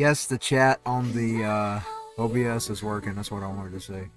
Yes, the chat on the OBS is working. That's what I wanted to say.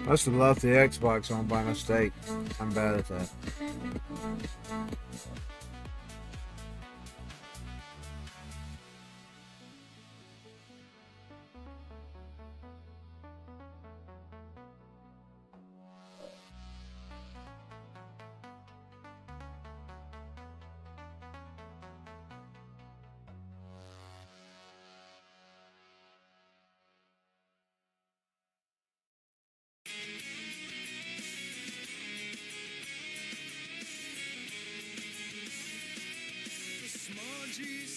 Must have left the Xbox on by mistake. I'm bad at that.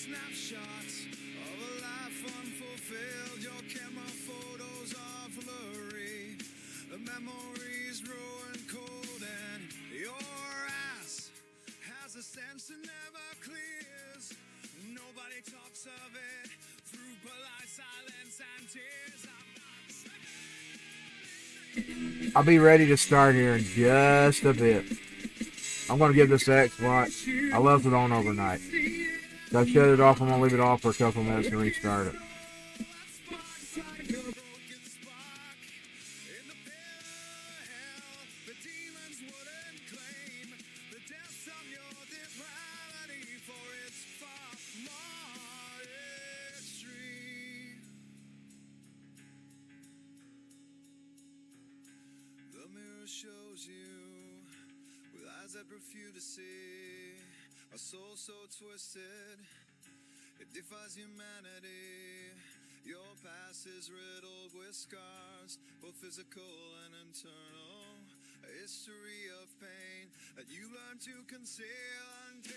Snapshots of a life unfulfilled. Your camera photos are blurry. The memories ruin cold, and your ass has a sense that never clears. Nobody talks of it through polite silence and tears. I'll be ready to start here in just a bit. I'm going to give this to Xbox. I left it on overnight. So I shut it off. I'm going to leave it off for a couple minutes and restart it. The mirror shows you with eyes that refuse to see. A soul so twisted, it defies humanity. Your past is riddled with scars, both physical and internal. A history of pain that you learn to conceal until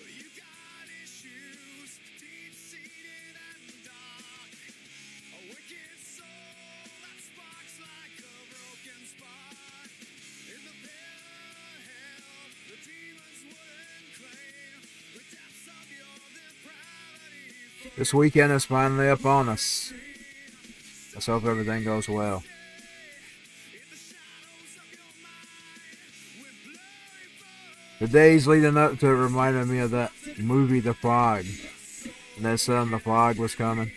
you got issues deep-seated and dark. A wicked soul that sparks like a broken spark. In the pit of hell, the demons wouldn't claim the depths of your depravity. This weekend is finally upon us. Let's hope everything goes well. The days leading up to it reminded me of that movie, The Fog. And they said The Fog was coming.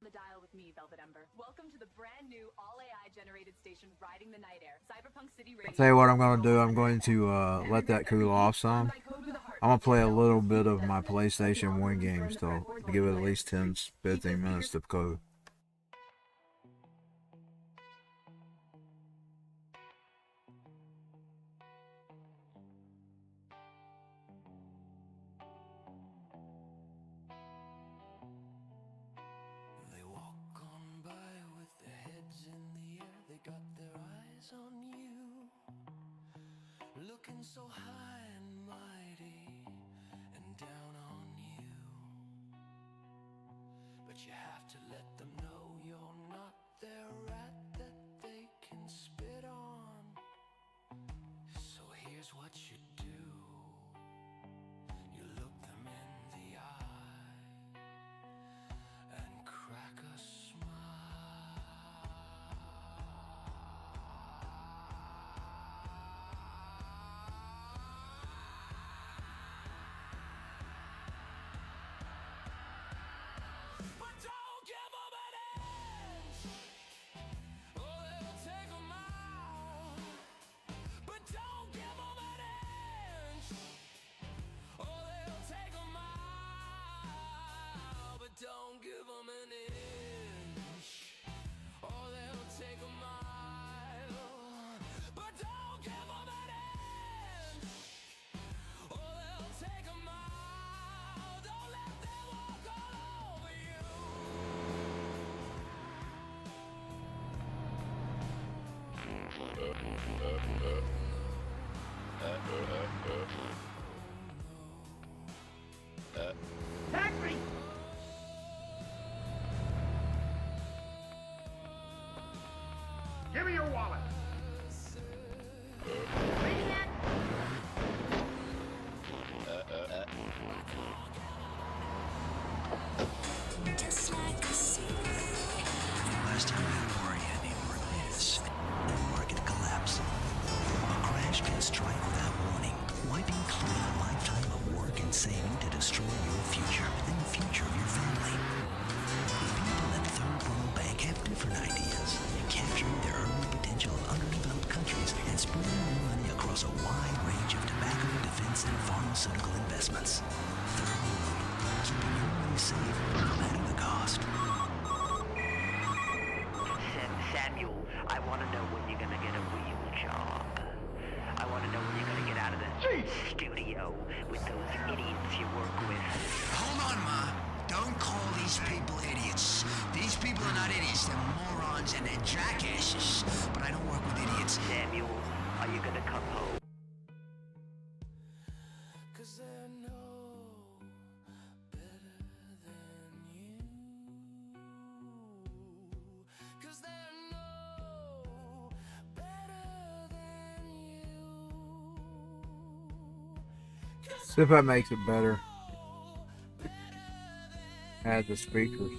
The dial with me, Velvet Ember. Welcome to the brand new all AI generated station riding the night air. Cyberpunk City Radio. I'll tell you what I'm going to do. I'm going to let that cool off some. I'm going to play a little bit of my PlayStation 1 games to give it at least 10-15 minutes to code. They walk on by with their heads in the air. They got their eyes on you, looking so high and mighty and down on you. But you have to let them know you're not their rat that they can spit on. So here's what you do. You look them in the eye and crack a smile. But don't give them an inch these people idiots. These people are not idiots, they're morons and they're jackasses. But I don't work with idiots. Samuel, are you gonna come home? See if that makes it better. Add the speakers.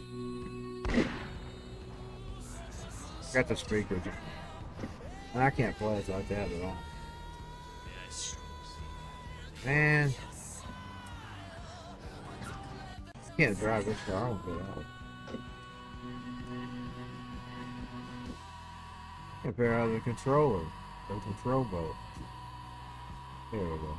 Got the speakers. And I can't play it, so I have to have it on. Man. Can't drive this car, I won't get out. Can't pair out of the controller. The control boat. There we go.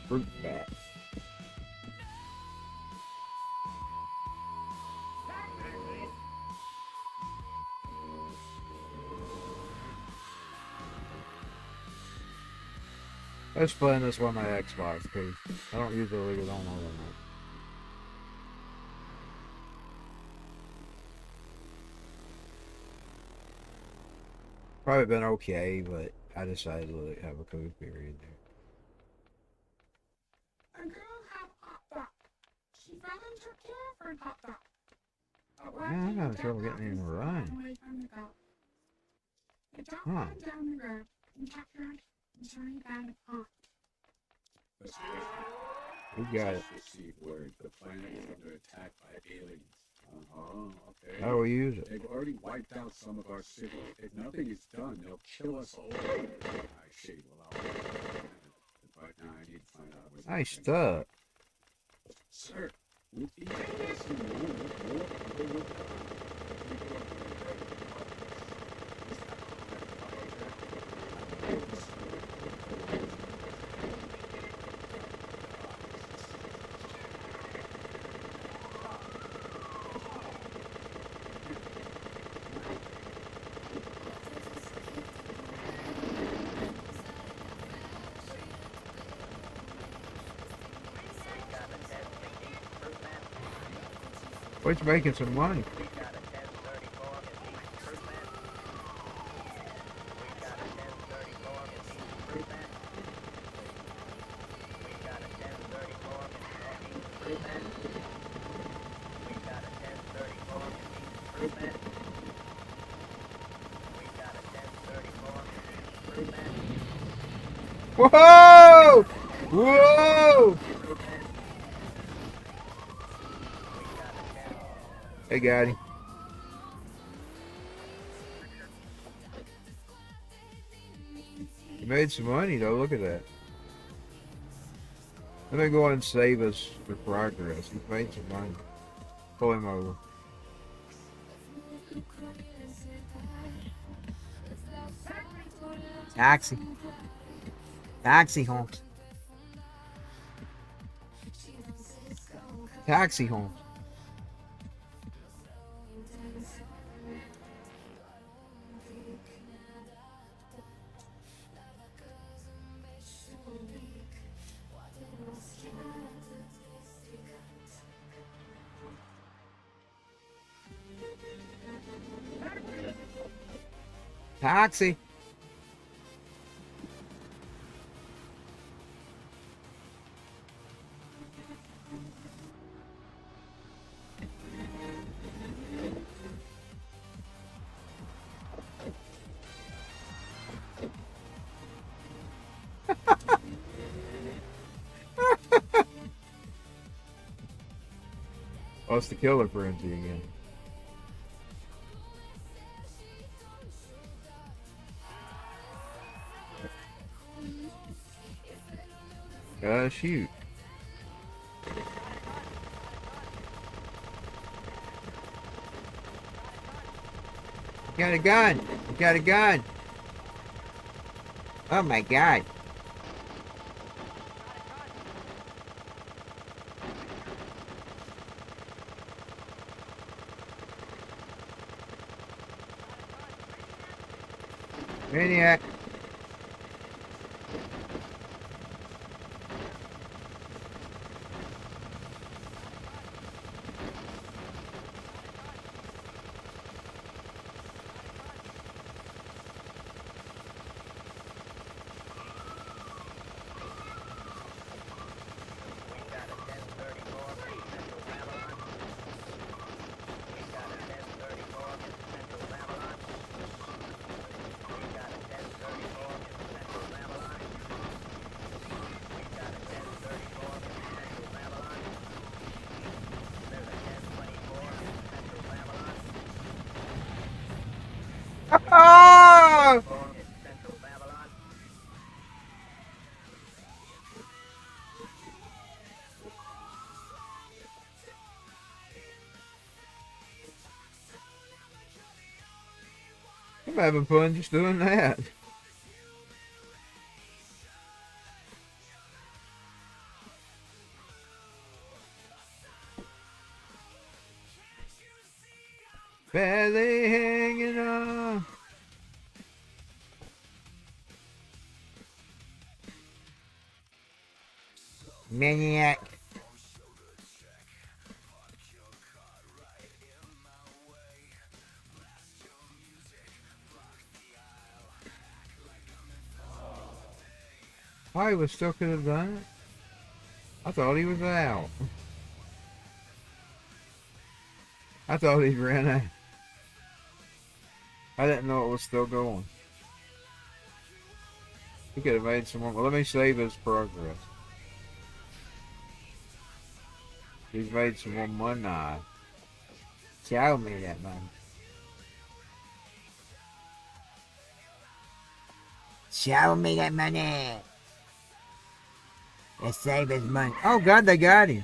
Fruit bat. I was playing this on my Xbox because I don't usually leave it on overnight. Probably been okay, but I decided to have a code period there. A girl had hot dog. She fell into a cave for a hot dog. Man, I'm having trouble getting in the run. The dog ran down the road and kept around until he found a pond. We got it. Received word the planet is under attack by aliens. Okay. How do we use it? They've already wiped out some of our cities. If nothing is done, they'll kill us all. I see. Well, right now I need to find out where. I stuck. Sir, with each passing moment, more people will die. What's making some money? Whoa! Whoa! Hey, got him. He made some money, though. Look at that. Let me go and save us the progress. He made some money. Pull him over. Taxi. Taxi home. Taxi home. Taxi. Oh, it's the killer frenzy again. Gotta shoot. You got a gun. You got a gun. Oh my God. Maniac. Ah! I'm having fun just doing that. Barely hanging on. Maniac. Oh, he was still could have done it? I thought he was out. I thought he ran out. I didn't know it was still going. He could have made some more. Well, let me save his progress. He's made some more money. Show me that money. Show me that money. Let's save his money. Oh God, they got him.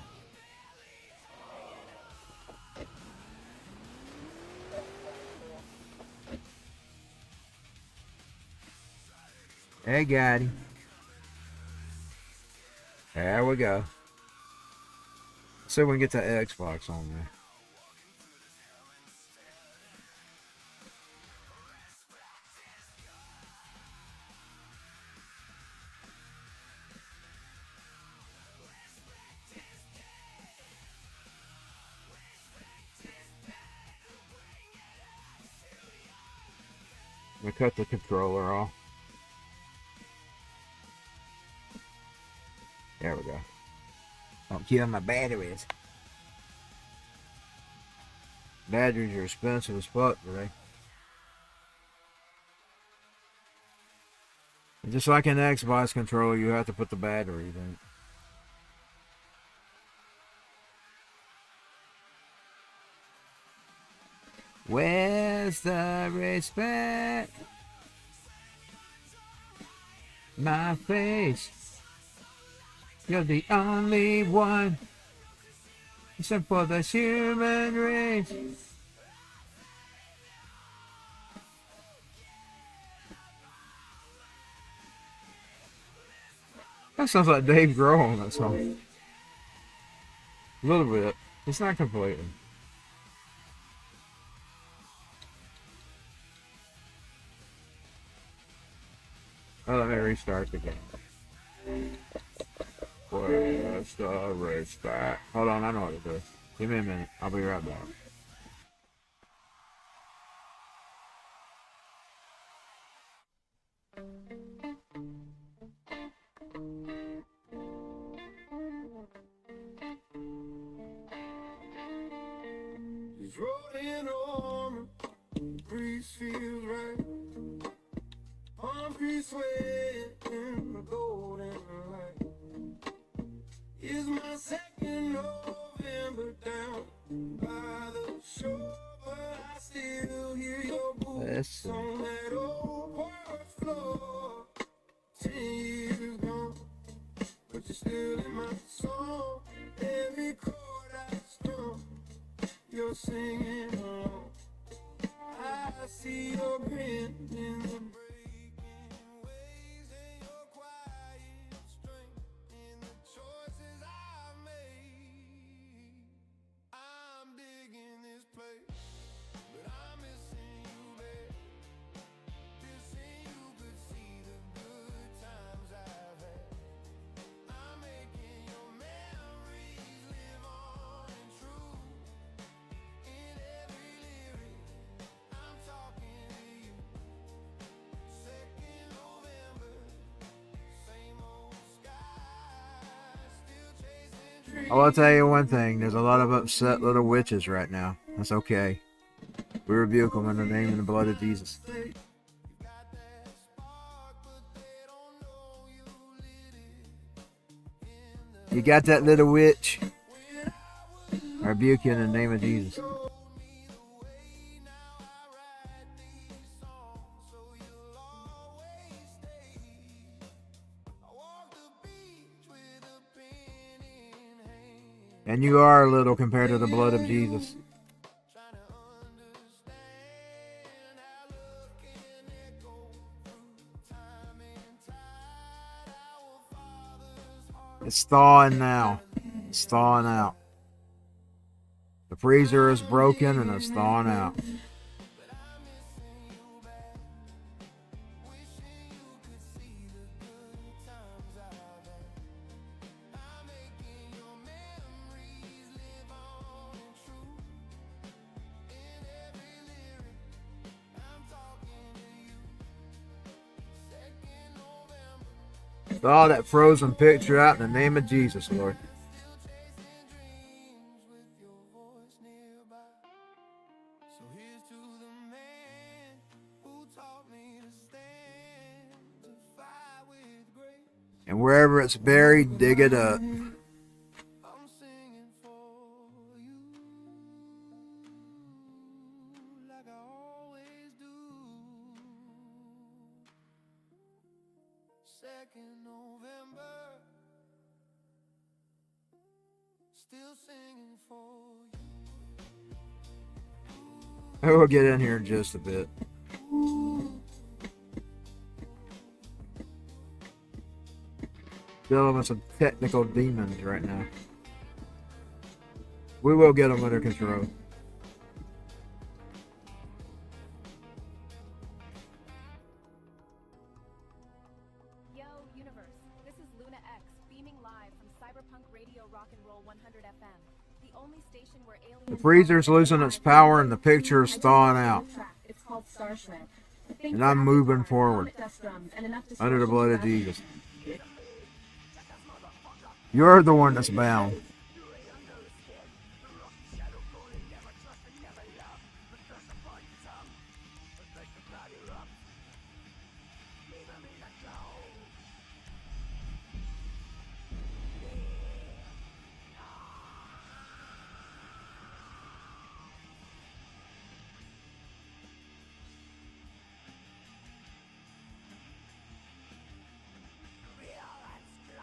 They got him. There we go. Let's see if we can get that Xbox on there. We cut the controller off. There we go. Don't kill my batteries. Batteries are expensive as fuck today. Just like an Xbox controller, you have to put the batteries in. Where's the respect? My face. You're the only one. Except for the human race. That sounds like Dave Grohl on that song. A little bit. It's not completely. Oh, let me restart the game. Where's the respect? Hold on, I know what to do. Give me a minute. I'll be right back. He's rolling on, breeze feels right. Concrete sweat in the golden light. It's my second November down by the shore, but I still hear your boots on that old porch floor. 10 years gone, but you're still in my song. Every chord I strum, you're singing along. I see your grin in the breaking waves and your quiet strength in the choices I've made. I'm digging this place, but I'm missing you, babe. Missing you I will tell you one thing. There's a lot of upset little witches right now. That's okay. We rebuke them in the name and the blood of Jesus. You got that little witch? I rebuke you in the name of Jesus. And you are little compared to the blood of Jesus. It's thawing now. It's thawing out. The freezer is broken and it's thawing out. Thaw that frozen picture out in the name of Jesus, Lord. And wherever it's buried, dig it up. We'll get in here in just a bit. Dealing with some technical demons right now. We will get them under control. Yo, universe. This is Luna X, beaming live from Cyberpunk Radio Rock and Roll 100 FM. The only station where aliens... The freezer's losing its power and the picture's thawing out. It's called Starshred. And I'm moving forward. Under the blood of Jesus. You're the one that's bound.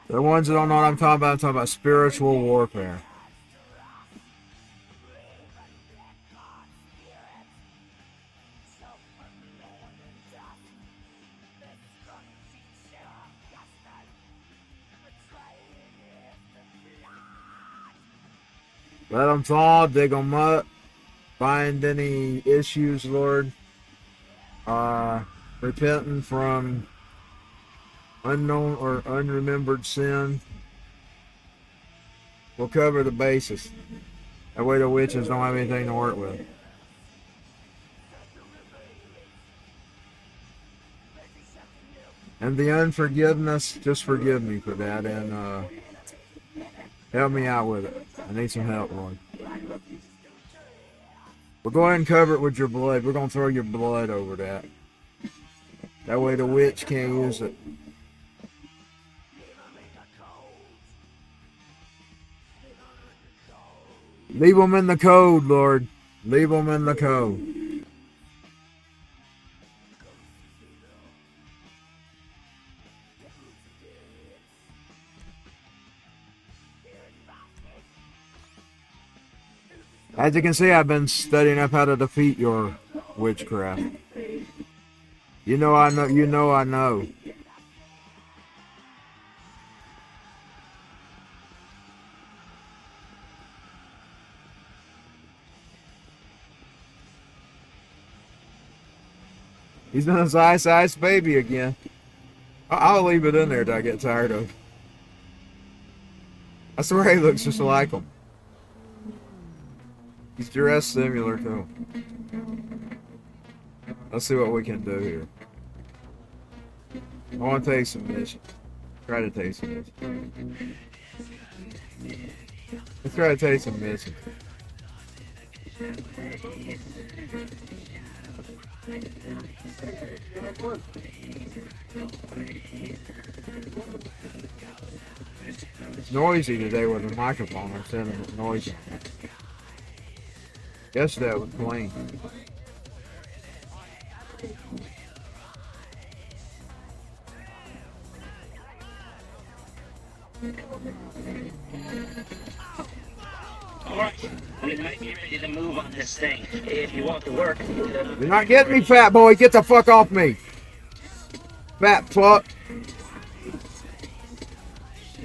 The ones that don't know what I'm talking about spiritual warfare. Let them thaw, dig them up, find any issues, Lord. Repenting from unknown or unremembered sin. We'll cover the bases. That way the witches don't have anything to work with. And the unforgiveness, just forgive me for that and help me out with it. I need some help, Lord. We'll go ahead and cover it with your blood. We're going to throw your blood over that. That way the witch can't use it. Leave them in the code, Lord. Leave them in the code. As you can see, I've been studying up how to defeat your witchcraft. You know I know. You know I know. He's been his ice baby again. I'll leave it in there till I get tired of it. I swear he looks just like him. He's dressed similar to him. Let's see what we can do here. I want to take some mission. Try to take some mission. Let's try to take some missing. It's noisy today with the microphone. I'm sending it noisy. Yesterday it was clean. Alright, we might be ready to move on this thing. If you want to work, You're not getting me, fat boy. Get the fuck off me. Fat fuck.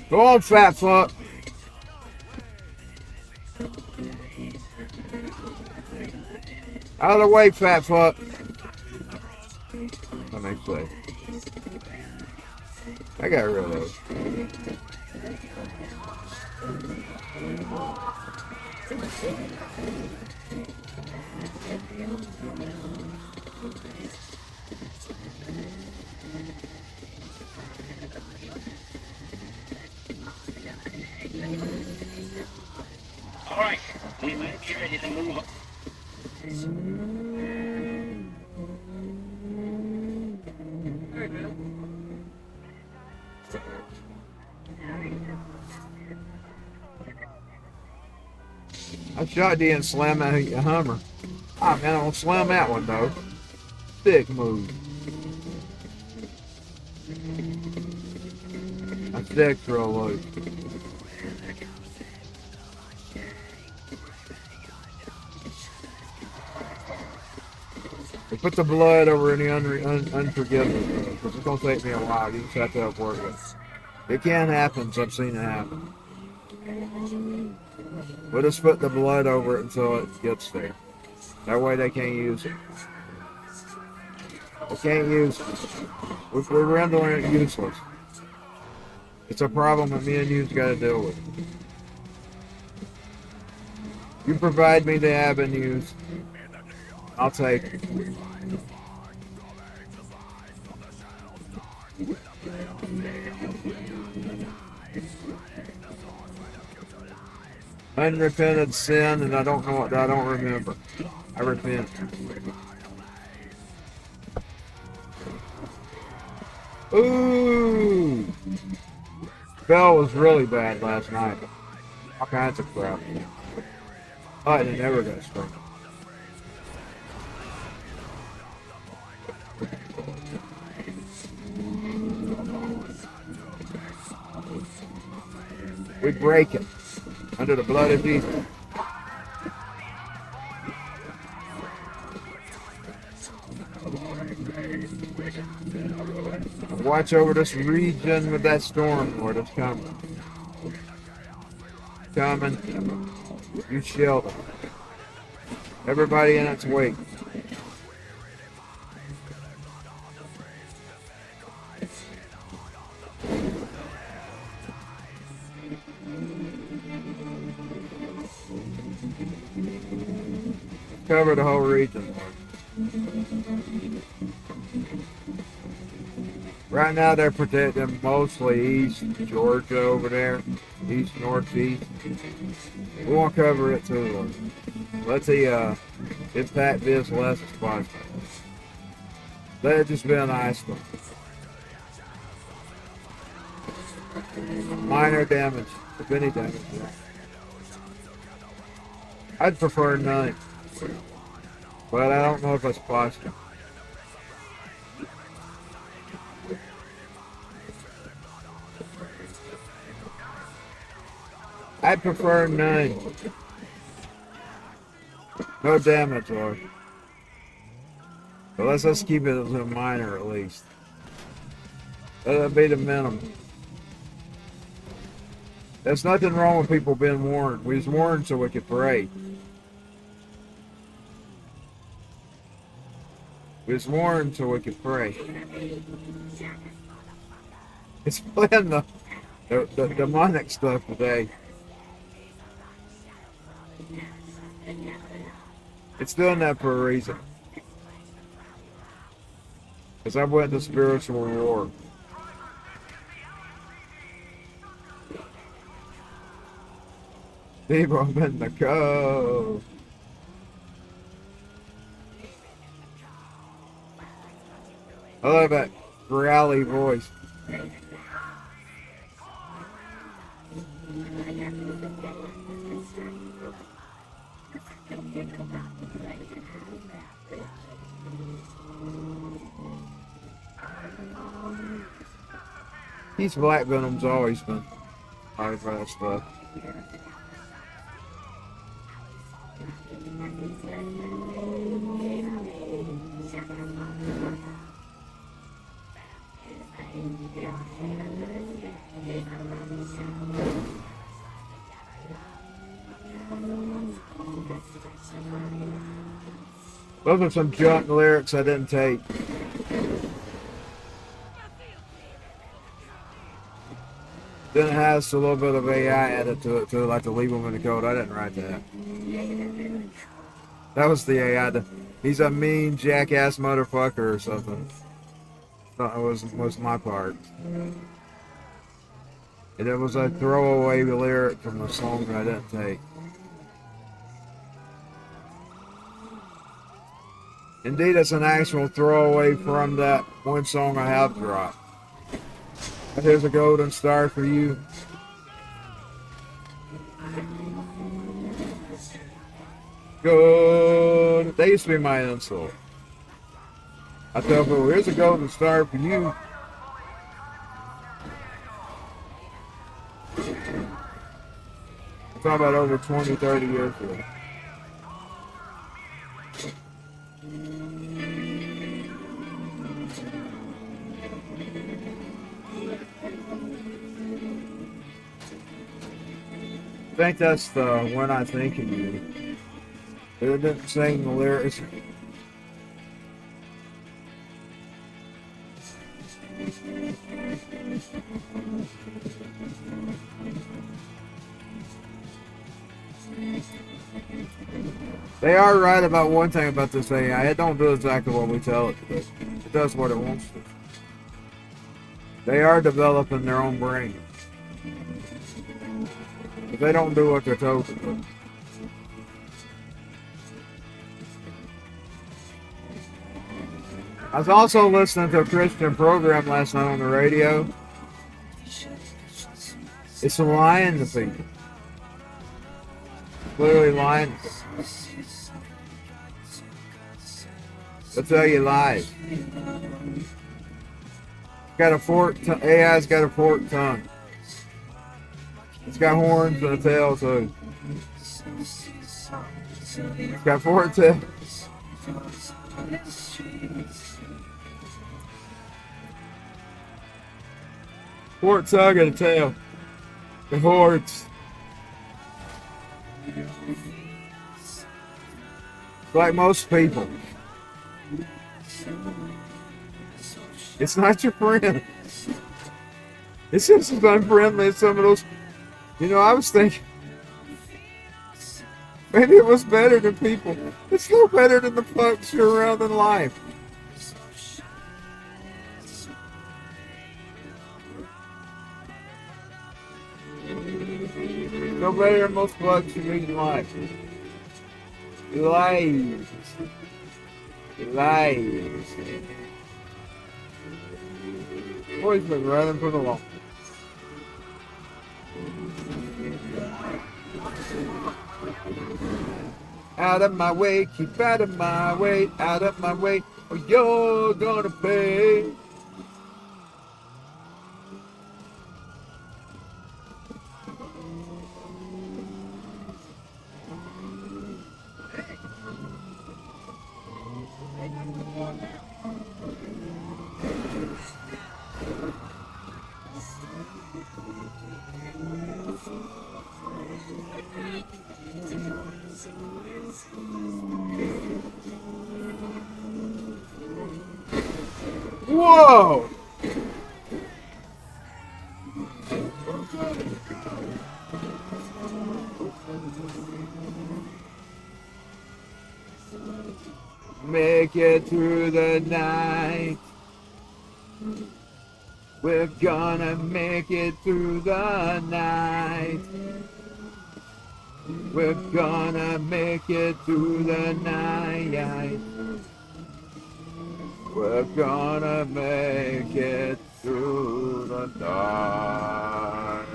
Go on, fat fuck. Out of the way, fat fuck. Let me see. I got rid of those. alright, we might be ready to move on. I shot D and slammed that Hummer. Ah, man, I'll slam that one, though. Big move. My stick's real loose. They put the blood over any unforgiveness, because it's going to take me a while. You just have to work it. It can happen, so I've seen it happen. We'll just put the blood over it until it gets there. That way they can't use it. They can't use it. We're rendering it useless. It's a problem that me and you've got to deal with. You provide me the avenues, I'll take it. Unrepented sin, and I don't know what I don't remember. I repent. Ooh! Bell was really bad last night. All kinds of crap. Oh, it never got straight. We break it. Under the blood of Jesus. Watch over this region with that storm, Lord. It's coming. Coming. You shield them. Everybody in its wake. Cover the whole region. Right now they're protecting mostly East Georgia over there, East Northeast. We want to cover it too, Lord. Let's see, impact this less as possible. Let it just be an ice storm. Minor damage, if any damage. I'd prefer none. But I don't know if it's possible. I'd prefer none. No damage, Lord. But let's just keep it as a minor at least. That'll be the minimum. There's nothing wrong with people being warned. We was warned so we could pray. We was warned so we could pray. It's playing the demonic stuff today. It's doing that for a reason. Because I went to spiritual war. Deep up in the cove. I love that growly voice. These Black Venom's always been hard for that stuff. Those are some junk lyrics I didn't take. Then it has a little bit of AI added to it too, like to leave them in the code. I didn't write that. That was the AI. He's a mean jackass motherfucker or something. That was my part. And it was a throwaway lyric from a song that I didn't take. Indeed, it's an actual throwaway from that one song I have dropped. Here's a golden star for you. Good. That used to be my insult. I tell people, here's a golden star for you. I'm talking about over 20, 30 years ago. I think that's the When I Think of You. It didn't sing the lyrics. They are right about one thing about this AI. It don't do exactly what we tell it to do. It does what it wants to. They are developing their own brain. But they don't do what they're told to do. I was also listening to a Christian program last night on the radio. It's lying to people. Clearly lying. They'll tell you lies. Got a forked AI's got a forked tongue. It's got horns and a tail too. It's got forked tail. Forked tongue and a tail. The horns. Like most people. It's not your friend. It's just as unfriendly as some of those. You know, I was thinking maybe it was better than people. It's no better than the fucks you're around in life. No better than most fucks you meet in life. Lies. Lies. Boy's been running for the long. Out of my way, keep out of my way, out of my way, or you're gonna pay. Whoa! Make it through the night. We're gonna make it through the night. We're gonna make it through the night. We're gonna make it through the night.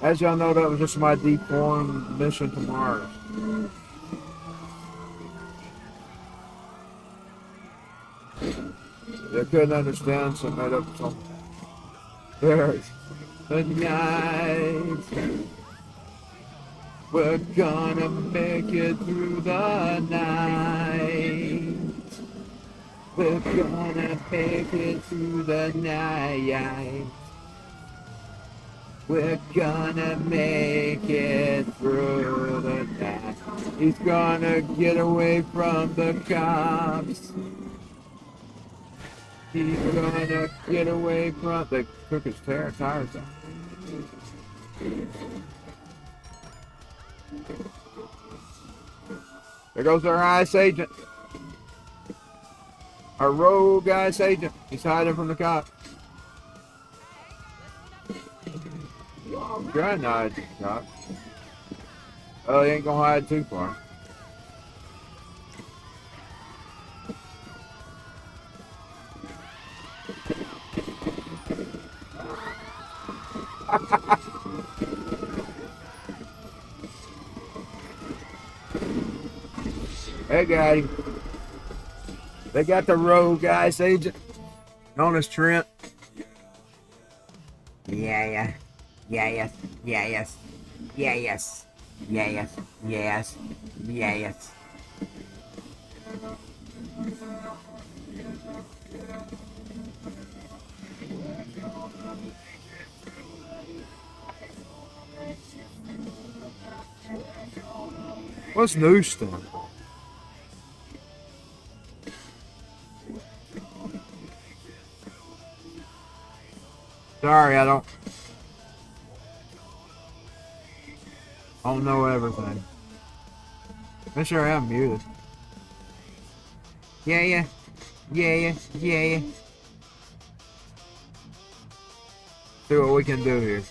As y'all know, that was just my deformed mission to Mars. They couldn't understand, so made up some. There's the night. We're gonna make it through the night. We're gonna make it through the night. We're gonna make it through the night. He's gonna get away from the cops. He's gonna get away from... They took his tires out. There goes our ICE agent. Our rogue ICE agent. He's hiding from the cops. Trying to hide from the cops. Oh, he ain't gonna hide too far. They got him. They got the rogue ICE agent, known as Trent. Yeah, yes. What's new stuff? Sorry, I don't know everything. Make sure I am muted. Yeah. See what we can do here.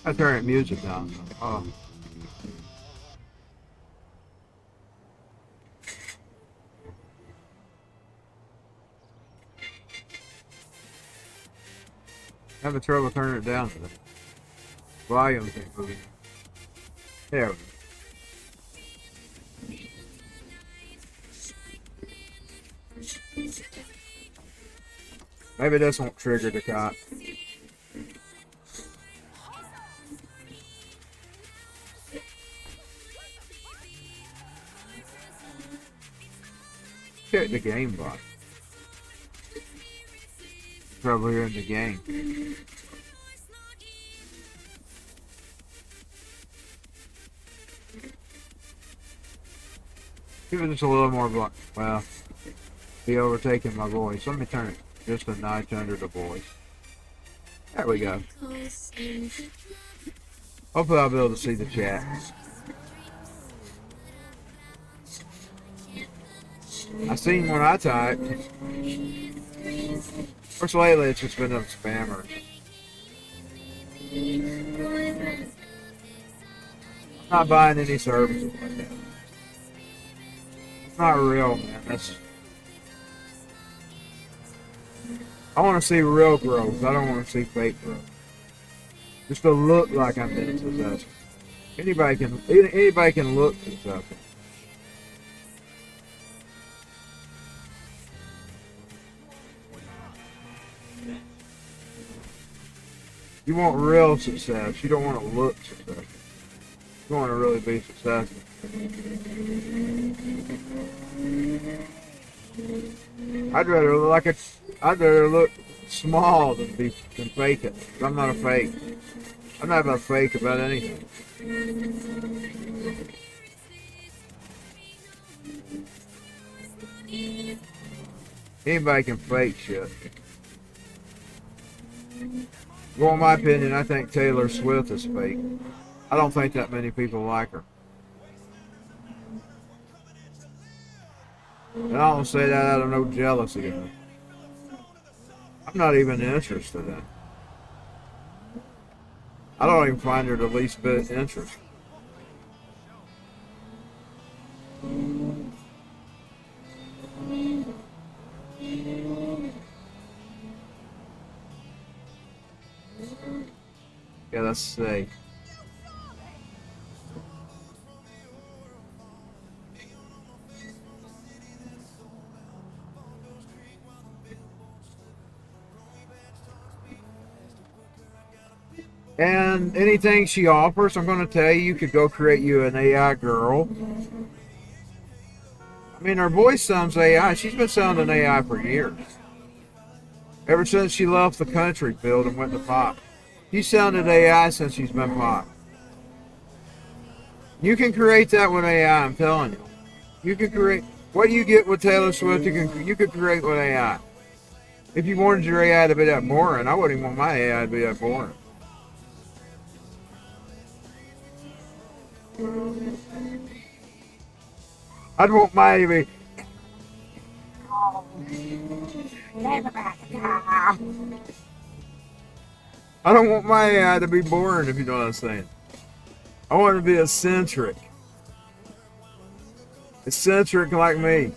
I turn music down. Oh. Having trouble turning it down. The volume thing moving. There we go. Maybe this won't trigger the cop. Hit the game bot. Trouble here in the game. Give it just a little more blunt. Well, be overtaking my voice. Let me turn it just a notch under the voice. There we go. Hopefully I'll be able to see the chat. I seen when I typed. Of course, lately it's just been them spammers. I'm not buying any services like that. It's not real, man. I want to see real growth. I don't want to see fake growth. Just to look like I'm being successful. Anybody can look successful. You want real success. You don't want to look successful. You want to really be successful. I'd rather look small than fake it. I'm not a fake. I'm not a fake about anything. Anybody can fake shit. Well, in my opinion, I think Taylor Swift is fake. I don't think that many people like her. And I don't say that out of no jealousy of her. I'm not even interested in. I don't even find her the least bit interesting. Yeah, let's see. And anything she offers, I'm going to tell you, you could go create you an AI girl. I mean, her voice sounds AI. She's been sounding AI for years. Ever since she left the country field and went to pop. She sounded AI since she's been pop. You can create that with AI, I'm telling you. You can create, what you get with Taylor Swift, you could create with AI. If you wanted your AI to be that boring, I wouldn't even want my AI to be that boring. I'd want mine to be. I don't want my AI to be boring, if you know what I'm saying. I want it to be eccentric. Eccentric like me.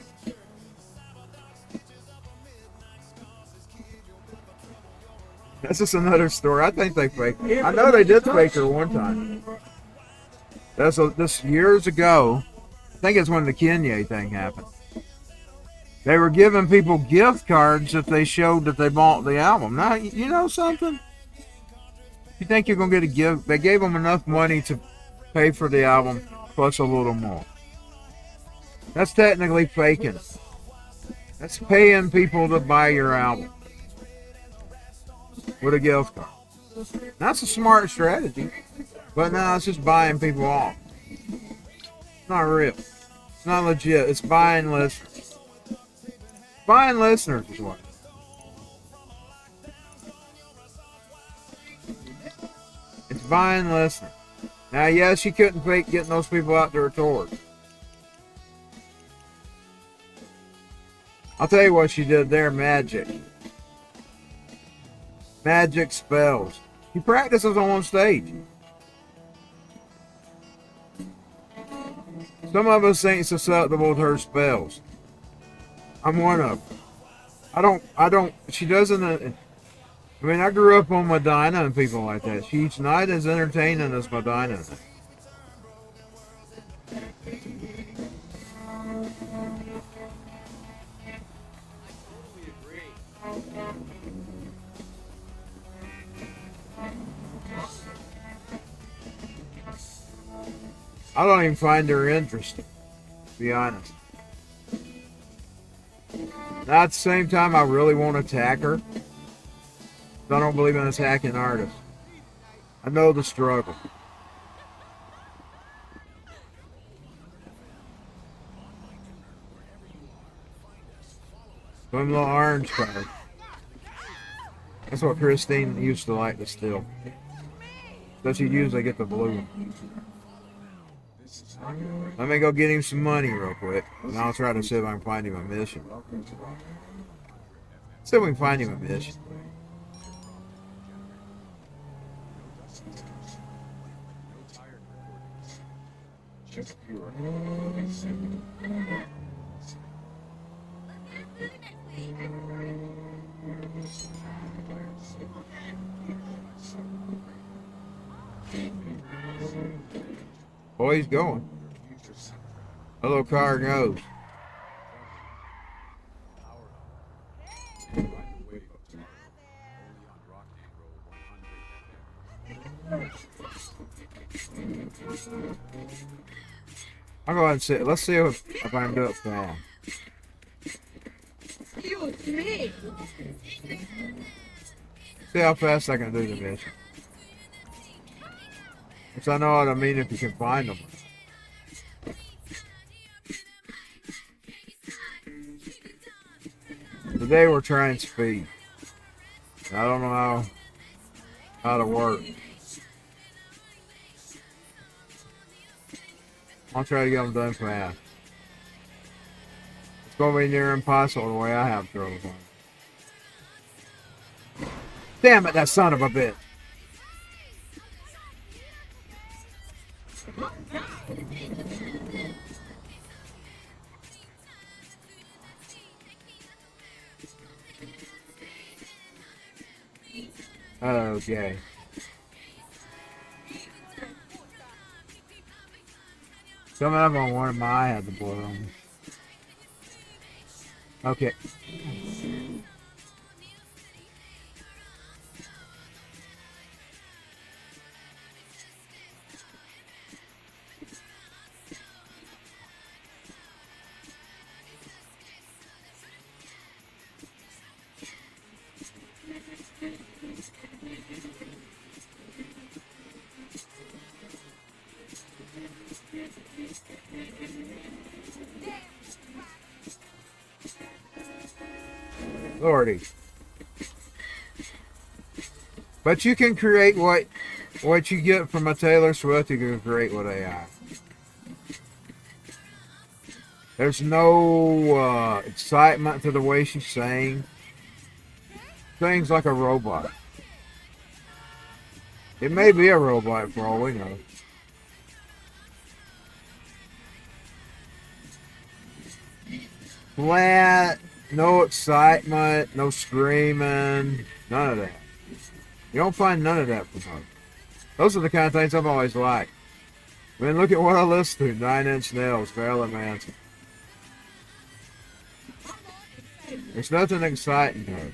That's just another story. I think they faked. I know they did fake her one time. This years ago. I think it's when the Kanye thing happened. They were giving people gift cards if they showed that they bought the album. Now, you know something? You think you're going to get a gift? They gave them enough money to pay for the album plus a little more. That's technically faking it. That's paying people to buy your album with a gift card. That's a smart strategy. But now it's just buying people off. It's not real. It's not legit. It's buying listeners. Buying listeners is what. It's buying listeners. Now, yes, she couldn't fake getting those people out to her tours. I'll tell you what she did there, magic. Magic spells. She practices on stage. Some of us ain't susceptible to her spells. I'm one of them. She doesn't, I mean, I grew up on Medina and people like that. She's not as entertaining as Medina. I don't even find her interesting, to be honest. Now, at the same time, I really want to attack her. I don't believe in attacking artists. I know the struggle. Some little orange color. That's what Christine used to like to steal. So she'd usually get the blue one. Let me go get him some money real quick. And I'll try to see if I can find him a mission. See if we can find him a mission. Oh, he's going. Hello, car goes. I'll go ahead and see. Let's see if I can do it fast. Excuse me. See how fast I can do the mission. Because I know what I mean if you can find them. Today we're trying speed. I don't know how to work. I'll try to get them done fast. It's going to be near impossible the way I have trouble. Damn it, that son of a bitch. Okay. Some of them wanted my eye had the blood on me. Okay. Lordy. But you can create what you get from a Taylor Swift, you can create with AI. There's no excitement to the way she sings. Things like a robot. It may be a robot for all we know. Flat, no excitement, no screaming, none of that. You don't find none of that from her. Those are the kind of things I've always liked. I mean, look at what I listen to. 9 Inch Nails, Marilyn Manson. There's nothing exciting to her.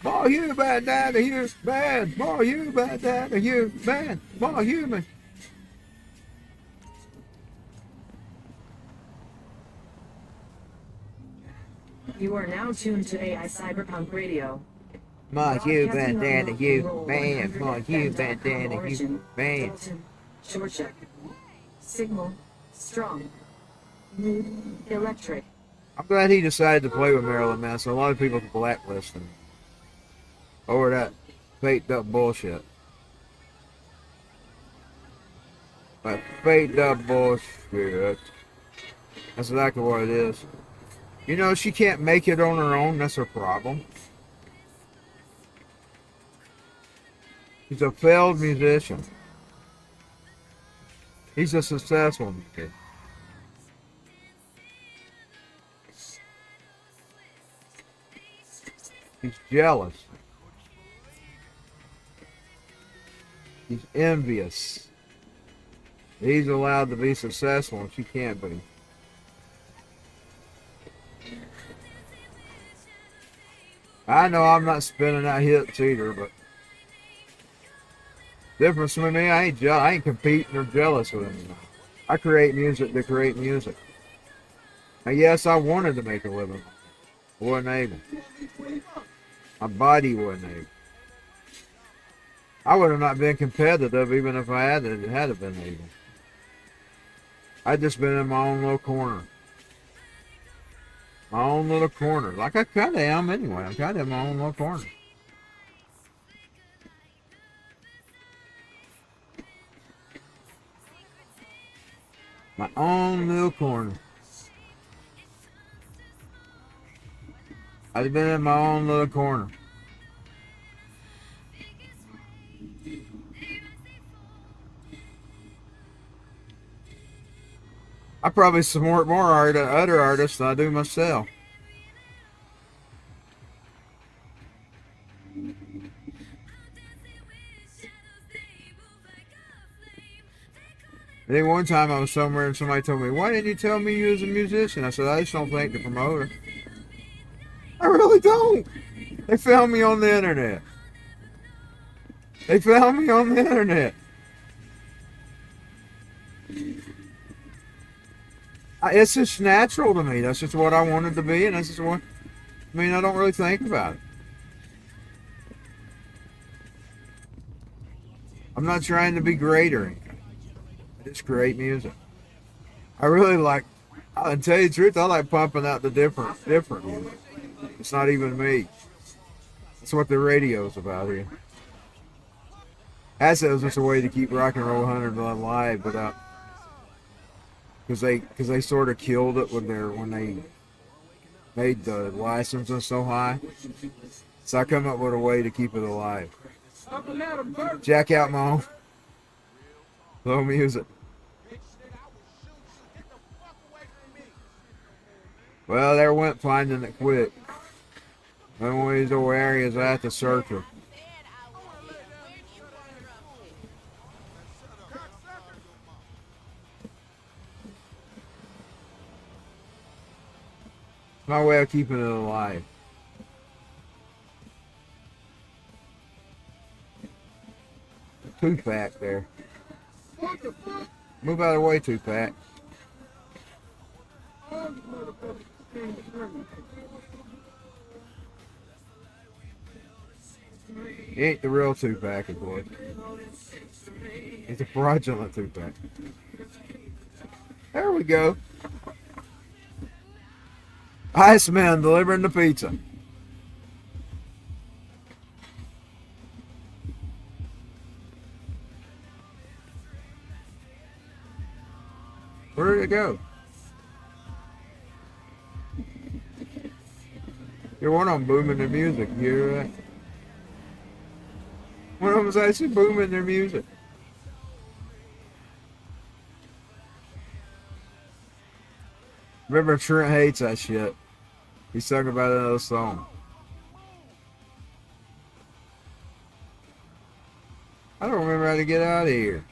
More human than a human. More human than a human. More human. You are now tuned to AI Cyberpunk Radio. More human than a human. More human than a human. Georgia. Signal. Strong. Mood. Electric. I'm glad he decided to play with Marilyn Manson. A lot of people blacklist him over that faked up bullshit. That faked up bullshit. That's exactly what it is. You know, she can't make it on her own. That's her problem. He's a failed musician. He's a successful musician. He's jealous. He's envious. He's allowed to be successful and she can't be. I know I'm not spinning out hits either, but difference with me, I ain't competing or jealous with anyone. I create music to create music. Now, yes, I wanted to make a living. I wasn't able. My body wasn't able. I would have not been competitive even if I had been able. I'd just been in my own little corner. My own little corner. Like I kind of am anyway. I'm kind of in my own little corner. My own little corner. I've been in my own little corner. I probably support more other artists than I do myself. I think one time I was somewhere and somebody told me, "Why didn't you tell me you was a musician?" I said, "I just don't thank the promoter." I really don't. They found me on the internet. They found me on the internet. It's just natural to me. That's just what I wanted to be, and that's just what. I mean, I don't really think about it. I'm not trying to be great or anything. I just create music. I really like. I'll tell you the truth. I like pumping out the different music. It's not even me. That's what the radio's about here. That was just a way to keep rock and roll 100 alive, but because they sort of killed it when made the licenses so high. So I come up with a way to keep it alive. Jack out my own low music. Well, there went finding it quick. One of these old areas I have to search her. My way of keeping it alive. Two-pack there. Move out of the way, two-pack. He ain't the real two-pack, of course. He's a fraudulent two-pack. There we go. Iceman delivering the pizza. Where did it go? You're one of them booming their music. You hear that? One of them is actually booming their music. Remember, Trent hates that shit. He's talking about another song. I don't remember how to get out of here.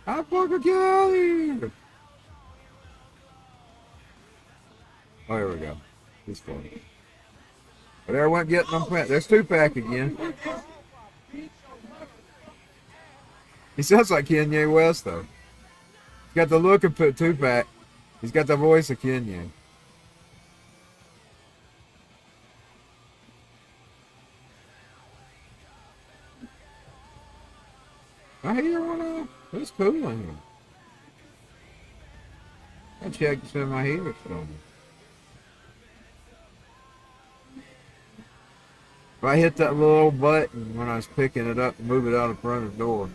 How fucking get out of here? Oh, here we go. This one. But there went getting them plant. There's two-pack again. He sounds like Kanye West, though. He's got the look of two-pack. He's got the voice of Kanye. I hear one of. It's cool in here. I checked to see my heater's on. If I hit that little button when I was picking it up and move it out in front of the door,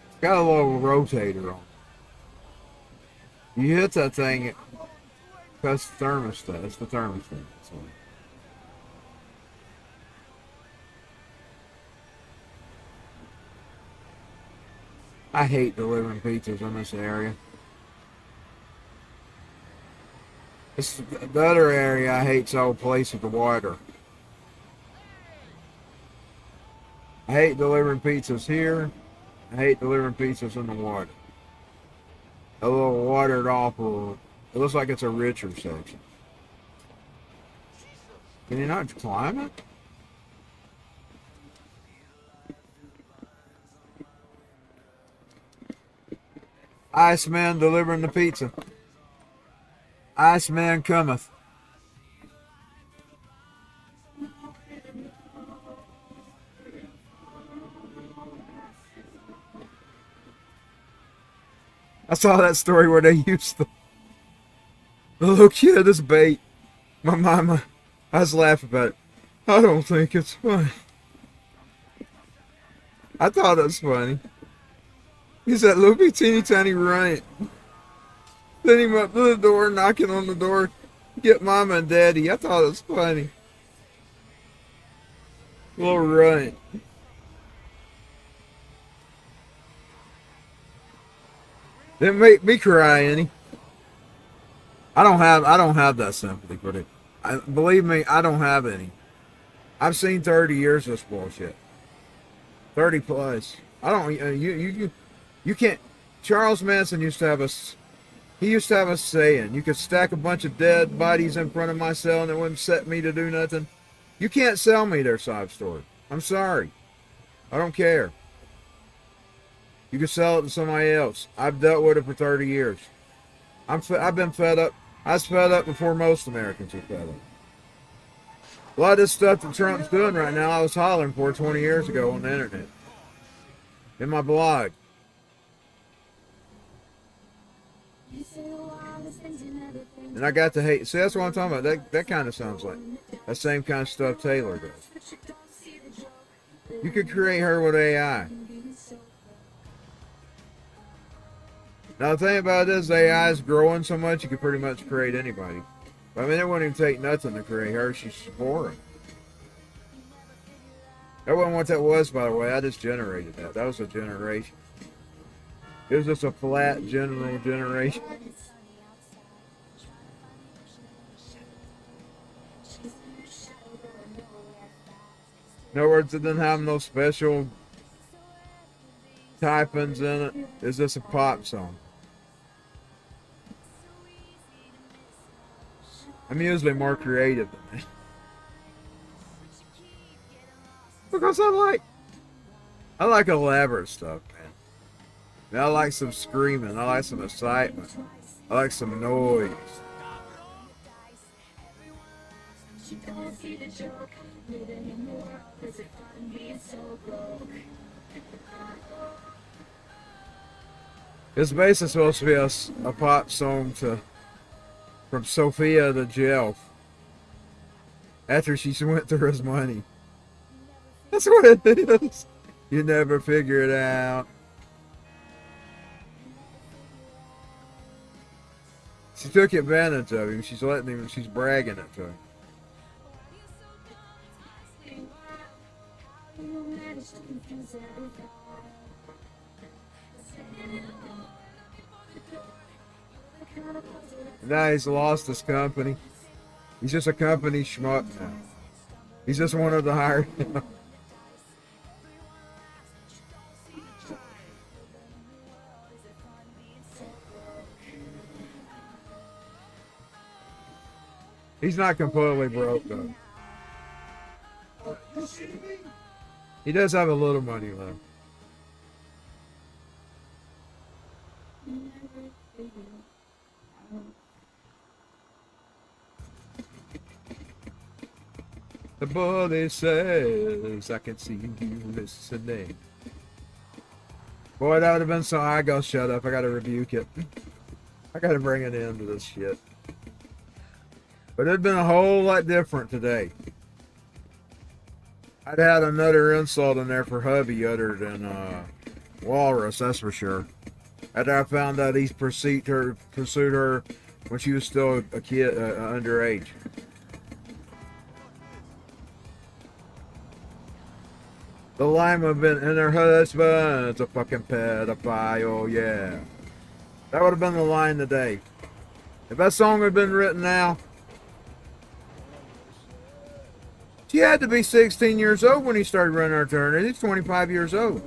it's got a little rotator on it. You hit that thing, it cuts the thermostat. It's the thermostat. So. I hate delivering pizzas in this area. It's the other area I hate's the old place with the water. I hate delivering pizzas here. I hate delivering pizzas in the water. A little watered off. It looks like it's a richer section. Can you not climb it? Iceman delivering the pizza. Iceman cometh. I saw that story where they used the little kid as bait. My mama, I was laughing about it. I don't think it's funny. I thought it was funny. He's that little teeny tiny runt. Then he went to the door, knocking on the door, get mama and daddy. I thought it was funny. Little runt. Didn't make me cry any. I don't have that sympathy for it. Believe me, I don't have any. I've seen 30 years of this bullshit. 30 plus. I don't. You can't. Charles Manson used to have a saying. You could stack a bunch of dead bodies in front of my cell and it wouldn't set me to do nothing. You can't sell me their sob story. I'm sorry. I don't care. You can sell it to somebody else. I've dealt with it for 30 years. I've been fed up. I was fed up before most Americans were fed up. A lot of this stuff that Trump's doing right now, I was hollering for 20 years ago on the internet. In my blog. And I got to hate. See, that's what I'm talking about. That kind of sounds like that same kind of stuff Taylor does. You could create her with AI. Now the thing about it is the AI is growing so much you can pretty much create anybody. But, I mean, it wouldn't even take nothing to create her. She's boring. That wasn't what that was, by the way. I just generated that. That was a generation. It was just a flat general generation. In other words, it didn't have no special typings in it. It's just a pop song. I'm usually more creative than that. Because I like elaborate stuff, man. And I like some screaming. I like some excitement. I like some noise. It's basically supposed to be a pop song from Sophia to Jelf after she went through his money. That's what it is. You never figure it out. She took advantage of him. She's letting him. She's bragging it to him. Now he's lost his company. He's just a company schmuck now. He's just one of the hired. He's not completely broke though. He does have a little money left. The bully says, I can see you listening. Boy, that would have been so. I go, shut up. I gotta rebuke it. I gotta bring an end to this shit. But it'd been a whole lot different today. I'd had another insult in there for hubby other than Walrus, that's for sure. After I found out he pursued her when she was still a kid, underage. The line would have been, and her husband's a fucking pedophile, yeah. That would have been the line today. If that song had been written now, she had to be 16 years old when he started running after her. He's 25 years old.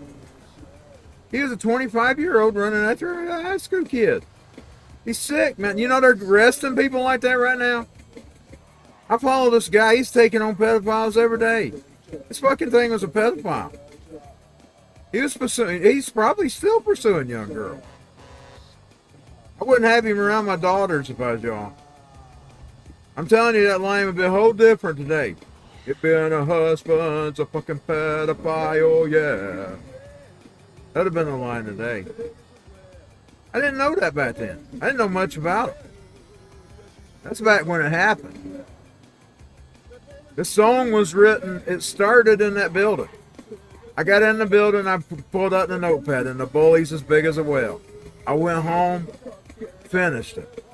He was a 25-year-old running after a high school kid. He's sick, man. You know they're arresting people like that right now? I follow this guy. He's taking on pedophiles every day. This fucking thing was a pedophile. He's probably still pursuing young girls. I wouldn't have him around my daughters if I was y'all. I'm telling you, that line would be a whole different today. It being a husband's a fucking pedophile, yeah. That'd have been the line today. I didn't know that back then. I didn't know much about it. That's back when it happened. This song was written, it started in that building. I got in the building, I pulled out the notepad, and the bully's as big as a whale. I went home, finished it.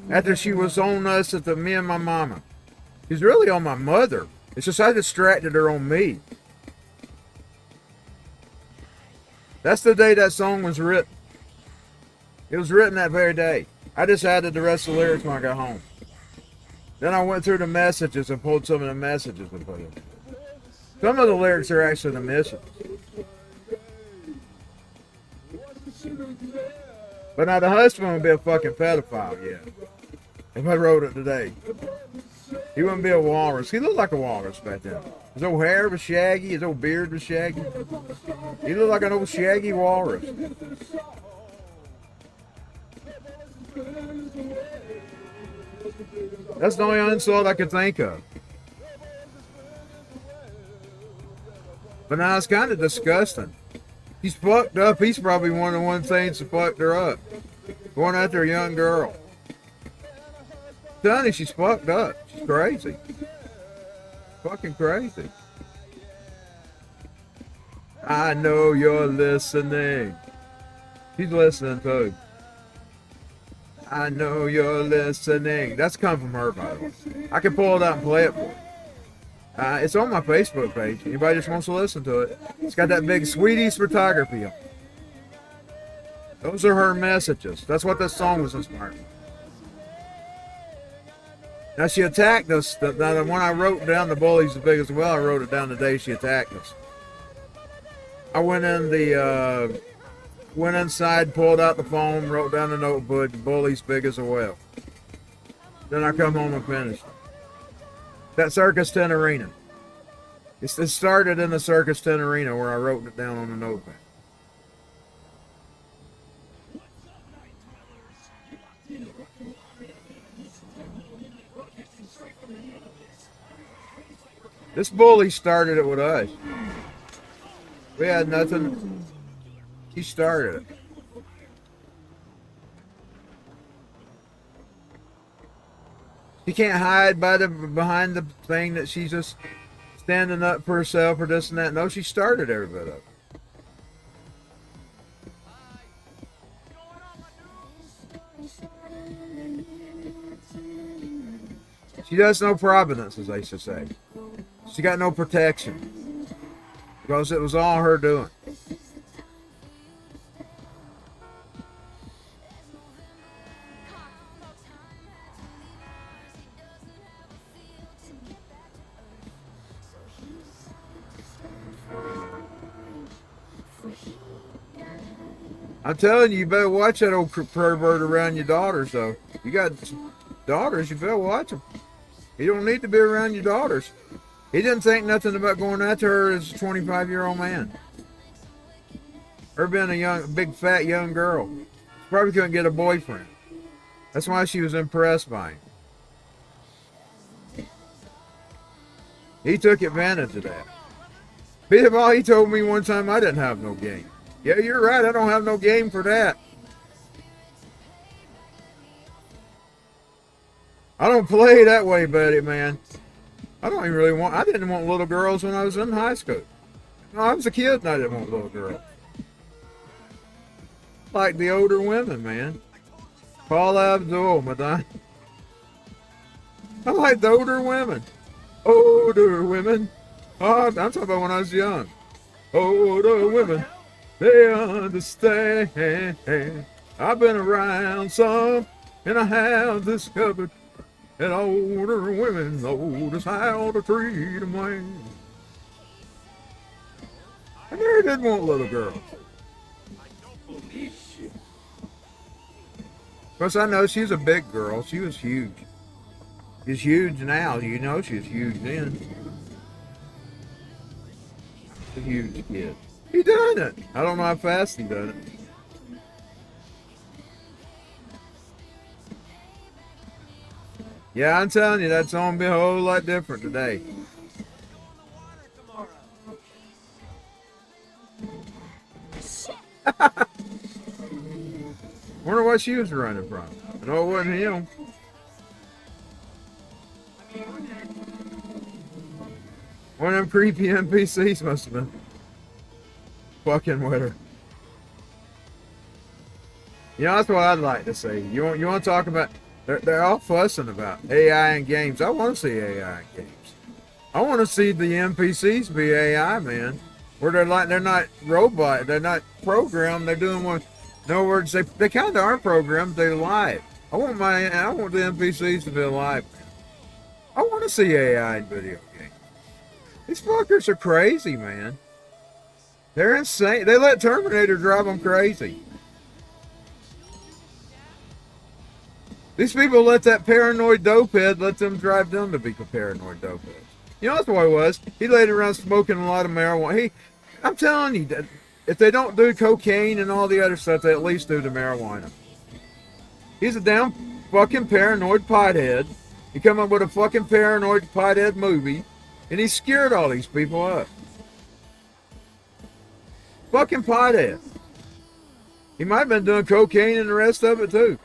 After she was on us at me and my mama. She's really on my mother. It's just I distracted her on me. That's the day that song was written. It was written that very day. I just added the rest of the lyrics when I got home. Then I went through the messages and pulled some of the messages and put it. Some of the lyrics are actually the messages. But now the husband would be a fucking pedophile, yeah. If I wrote it today. He wouldn't be a walrus. He looked like a walrus back then. His old hair was shaggy, his old beard was shaggy. He looked like an old shaggy walrus. That's the only insult I could think of. But now it's kind of disgusting. He's fucked up. He's probably one of the one things that fucked her up. Going after a young girl. Sonny, she's fucked up. She's crazy. Fucking crazy. I know you're listening. She's listening too. I know you're listening. That's come from her, by the way. I can pull it out and play it for you. It's on my Facebook page. Anybody just wants to listen to it. It's got that big Sweeties photography on it. Those are her messages. That's what this song was inspired. Now she attacked us. The one I wrote down, the bully's as big as well, I wrote it down the day she attacked us. I went inside, pulled out the phone, wrote down the notebook, the bully's big as a well. Then I come home and finished. That Circus 10 Arena. It started in the Circus 10 Arena where I wrote it down on the notepad. This bully started it with us. We had nothing. He started it. She can't hide behind the thing that she's just standing up for herself or this and that. No, she started every bit of it. She does no providence, as they used to say. She got no protection. Because it was all her doing. I'm telling you, you better watch that old pervert around your daughters, though. You got daughters, you better watch them. You don't need to be around your daughters. He didn't think nothing about going after her as a 25-year-old man. Her being a big, fat, young girl. She probably couldn't get a boyfriend. That's why she was impressed by him. He took advantage of that. Beat him all, he told me one time I didn't have no game. Yeah, you're right, I don't have no game for that. I don't play that way, buddy, man. I didn't want little girls when I was in high school. No, I was a kid and I didn't want little girls. Like the older women, man. Paula Abdul, madame. I like the older women. Older women. Oh, I'm talking about when I was young. Older women. They understand. I've been around some, and I have discovered that older women knows how to treat a man. I never did want little girls. Of course, I know she's a big girl. She was huge. She's huge now. You know she's huge then. A huge kid. He done it. I don't know how fast he done it. Yeah, I'm telling you, that's gonna be a whole lot different today. Wonder what she was running from. I know it wasn't him. One of them creepy NPCs must have been fucking with her. You know, that's what I'd like to see. You want to talk about... They're all fussing about AI in games. I want to see AI in games. I want to see the NPCs be AI, man. Where they're not robot, they're not programmed. They're doing what. In other words, they kind of are programmed. They're live. I want the NPCs to be alive. Man. I want to see AI in video games. These fuckers are crazy, man. They're insane. They let Terminator drive them crazy. These people let that paranoid dopehead let them drive them to be paranoid dopeheads. You know, that's what it was. He laid around smoking a lot of marijuana. I'm telling you, that if they don't do cocaine and all the other stuff, they at least do the marijuana. He's a damn fucking paranoid pothead. He come up with a fucking paranoid pothead movie, and he scared all these people up. Fucking pothead. He might have been doing cocaine and the rest of it too.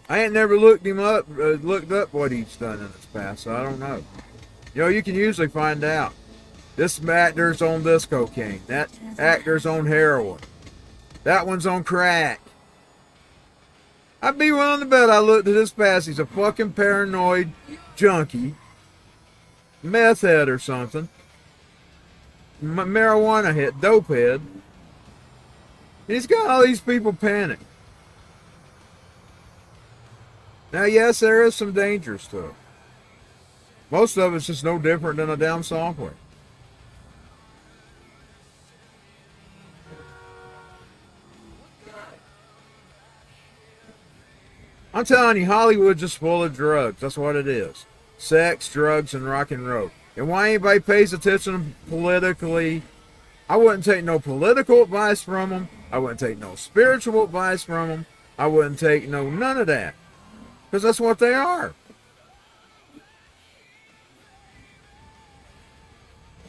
I ain't never looked up what he's done in his past, so I don't know. You know, you can usually find out. This actor's on this cocaine. That actor's on heroin. That one's on crack. I'd be willing to bet I looked at this past. He's a fucking paranoid junkie. Meth head or something. Marijuana head. Dope head. He's got all these people panic. Now, yes, there is some dangers to it. Most of it's just no different than a damn software. I'm telling you, Hollywood's just full of drugs. That's what it is. Sex, drugs, and rock and roll. And why anybody pays attention politically, I wouldn't take no political advice from them. I wouldn't take no spiritual advice from them. I wouldn't take none of that. Because that's what they are.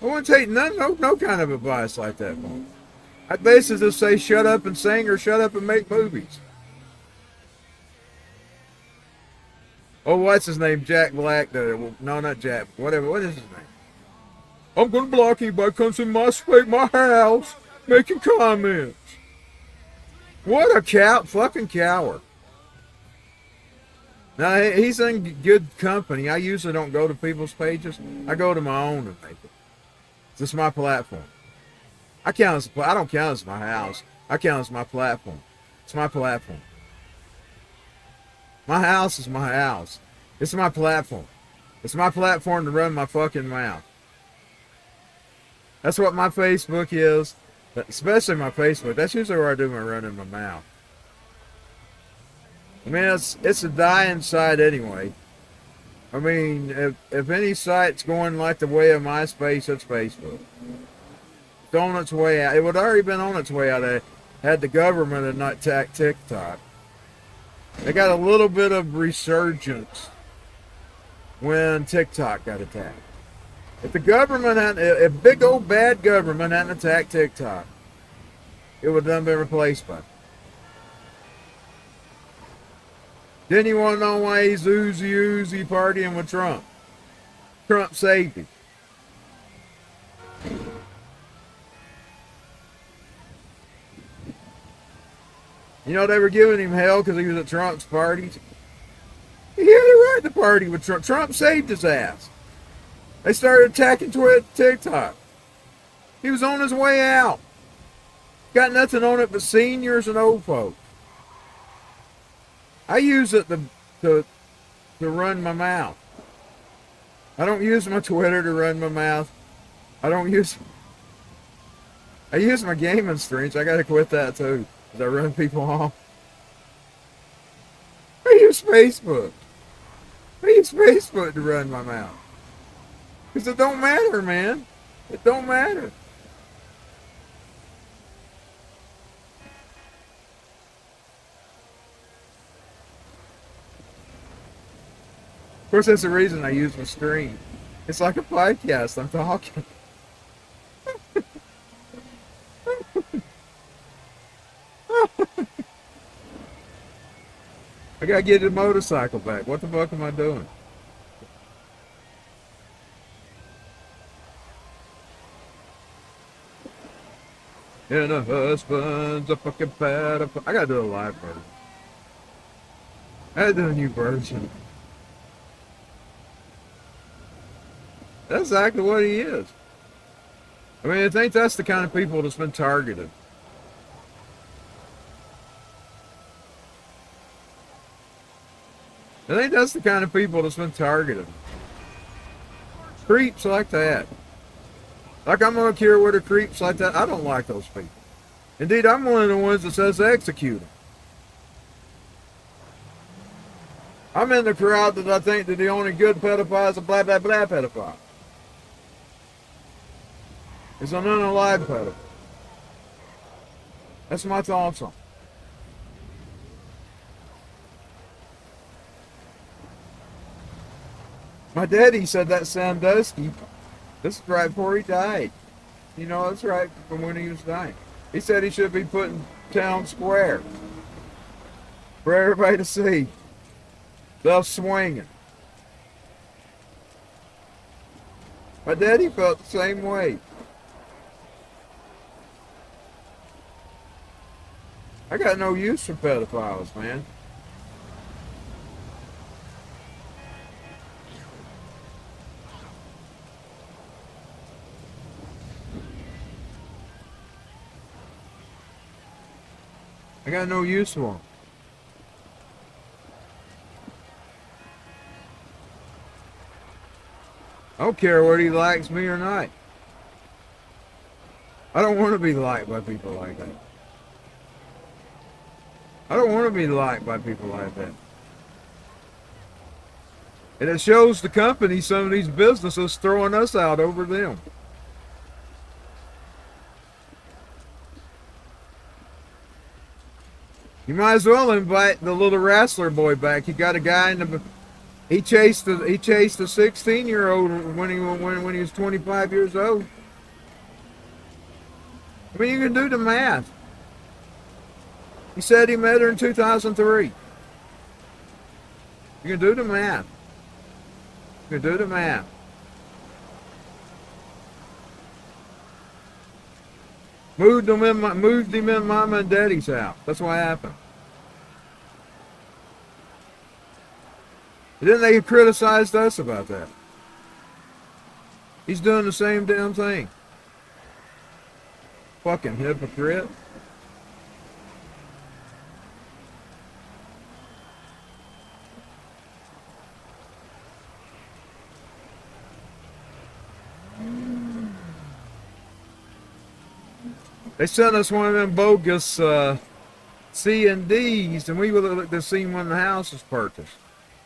I wouldn't take no kind of advice like that. I'd basically just say shut up and sing or shut up and make movies. Oh, what's his name? Jack Black. No, not Jack. Whatever. What is his name? I'm going to block anybody who comes in my space, my house, making comments. What a fucking coward. Now, he's in good company. I usually don't go to people's pages. I go to my own and make it. This is my platform. I don't count as my house. I count as my platform. It's my platform. My house is my house. It's my platform. It's my platform to run my fucking mouth. That's what my Facebook is. Especially my Facebook. That's usually where I do my running my mouth. I mean, it's a dying site anyway. I mean, if any site's going like the way of MySpace, it's Facebook. It's on its way out. It would already been on its way out had the government had not attacked TikTok. They got a little bit of resurgence when TikTok got attacked. If big old bad government hadn't attacked TikTok, it would have been replaced by it. Then you want to know why he's oozy partying with Trump? Trump saved him. You know, they were giving him hell because he was at Trump's parties. He had a right to party with Trump. Trump saved his ass. They started attacking TikTok. He was on his way out. Got nothing on it but seniors and old folks. I use it to run my mouth. I don't use my Twitter to run my mouth. I use my gaming streams. I gotta quit that too. Because I run people off. I use Facebook. I use Facebook to run my mouth. Because it don't matter, man. It don't matter. Of course, that's the reason I use my screen. It's like a podcast. I'm talking. I gotta get the motorcycle back. What the fuck am I doing? And a husband's a fucking bad. I gotta do a live version. I gotta do a new version. That's exactly what he is. I mean, I think that's the kind of people that's been targeted. I think that's the kind of people that's been targeted. Creeps like that. Like, I'm gonna cure with the creeps like that. I don't like those people. Indeed, I'm one of the ones that says execute them. I'm in the crowd that I think that the only good pedophile is a blah blah blah pedophile. It's an unalive pedophile. That's my thoughts on it. My daddy said that Sandusky, this is right before he died. You know, that's right from when he was dying. He said he should be put in town square for everybody to see. They're swinging. My daddy felt the same way. I got no use for pedophiles, man. I got no use for them. I don't care whether he likes me or not. I don't want to be liked by people like that. I don't want to be liked by people like that. And it shows the company, some of these businesses throwing us out over them. You might as well invite the little wrestler boy back. You got a guy in the... He chased a 16-year-old when he was 25 years old. I mean, you can do the math. He said he met her in 2003. You can do the math. You can do the math. Moved him in Mama and Daddy's house. That's what happened. And then they criticized us about that. He's doing the same damn thing. Fucking hypocrite. They sent us one of them bogus C&Ds, and we would have looked to see when the house was purchased.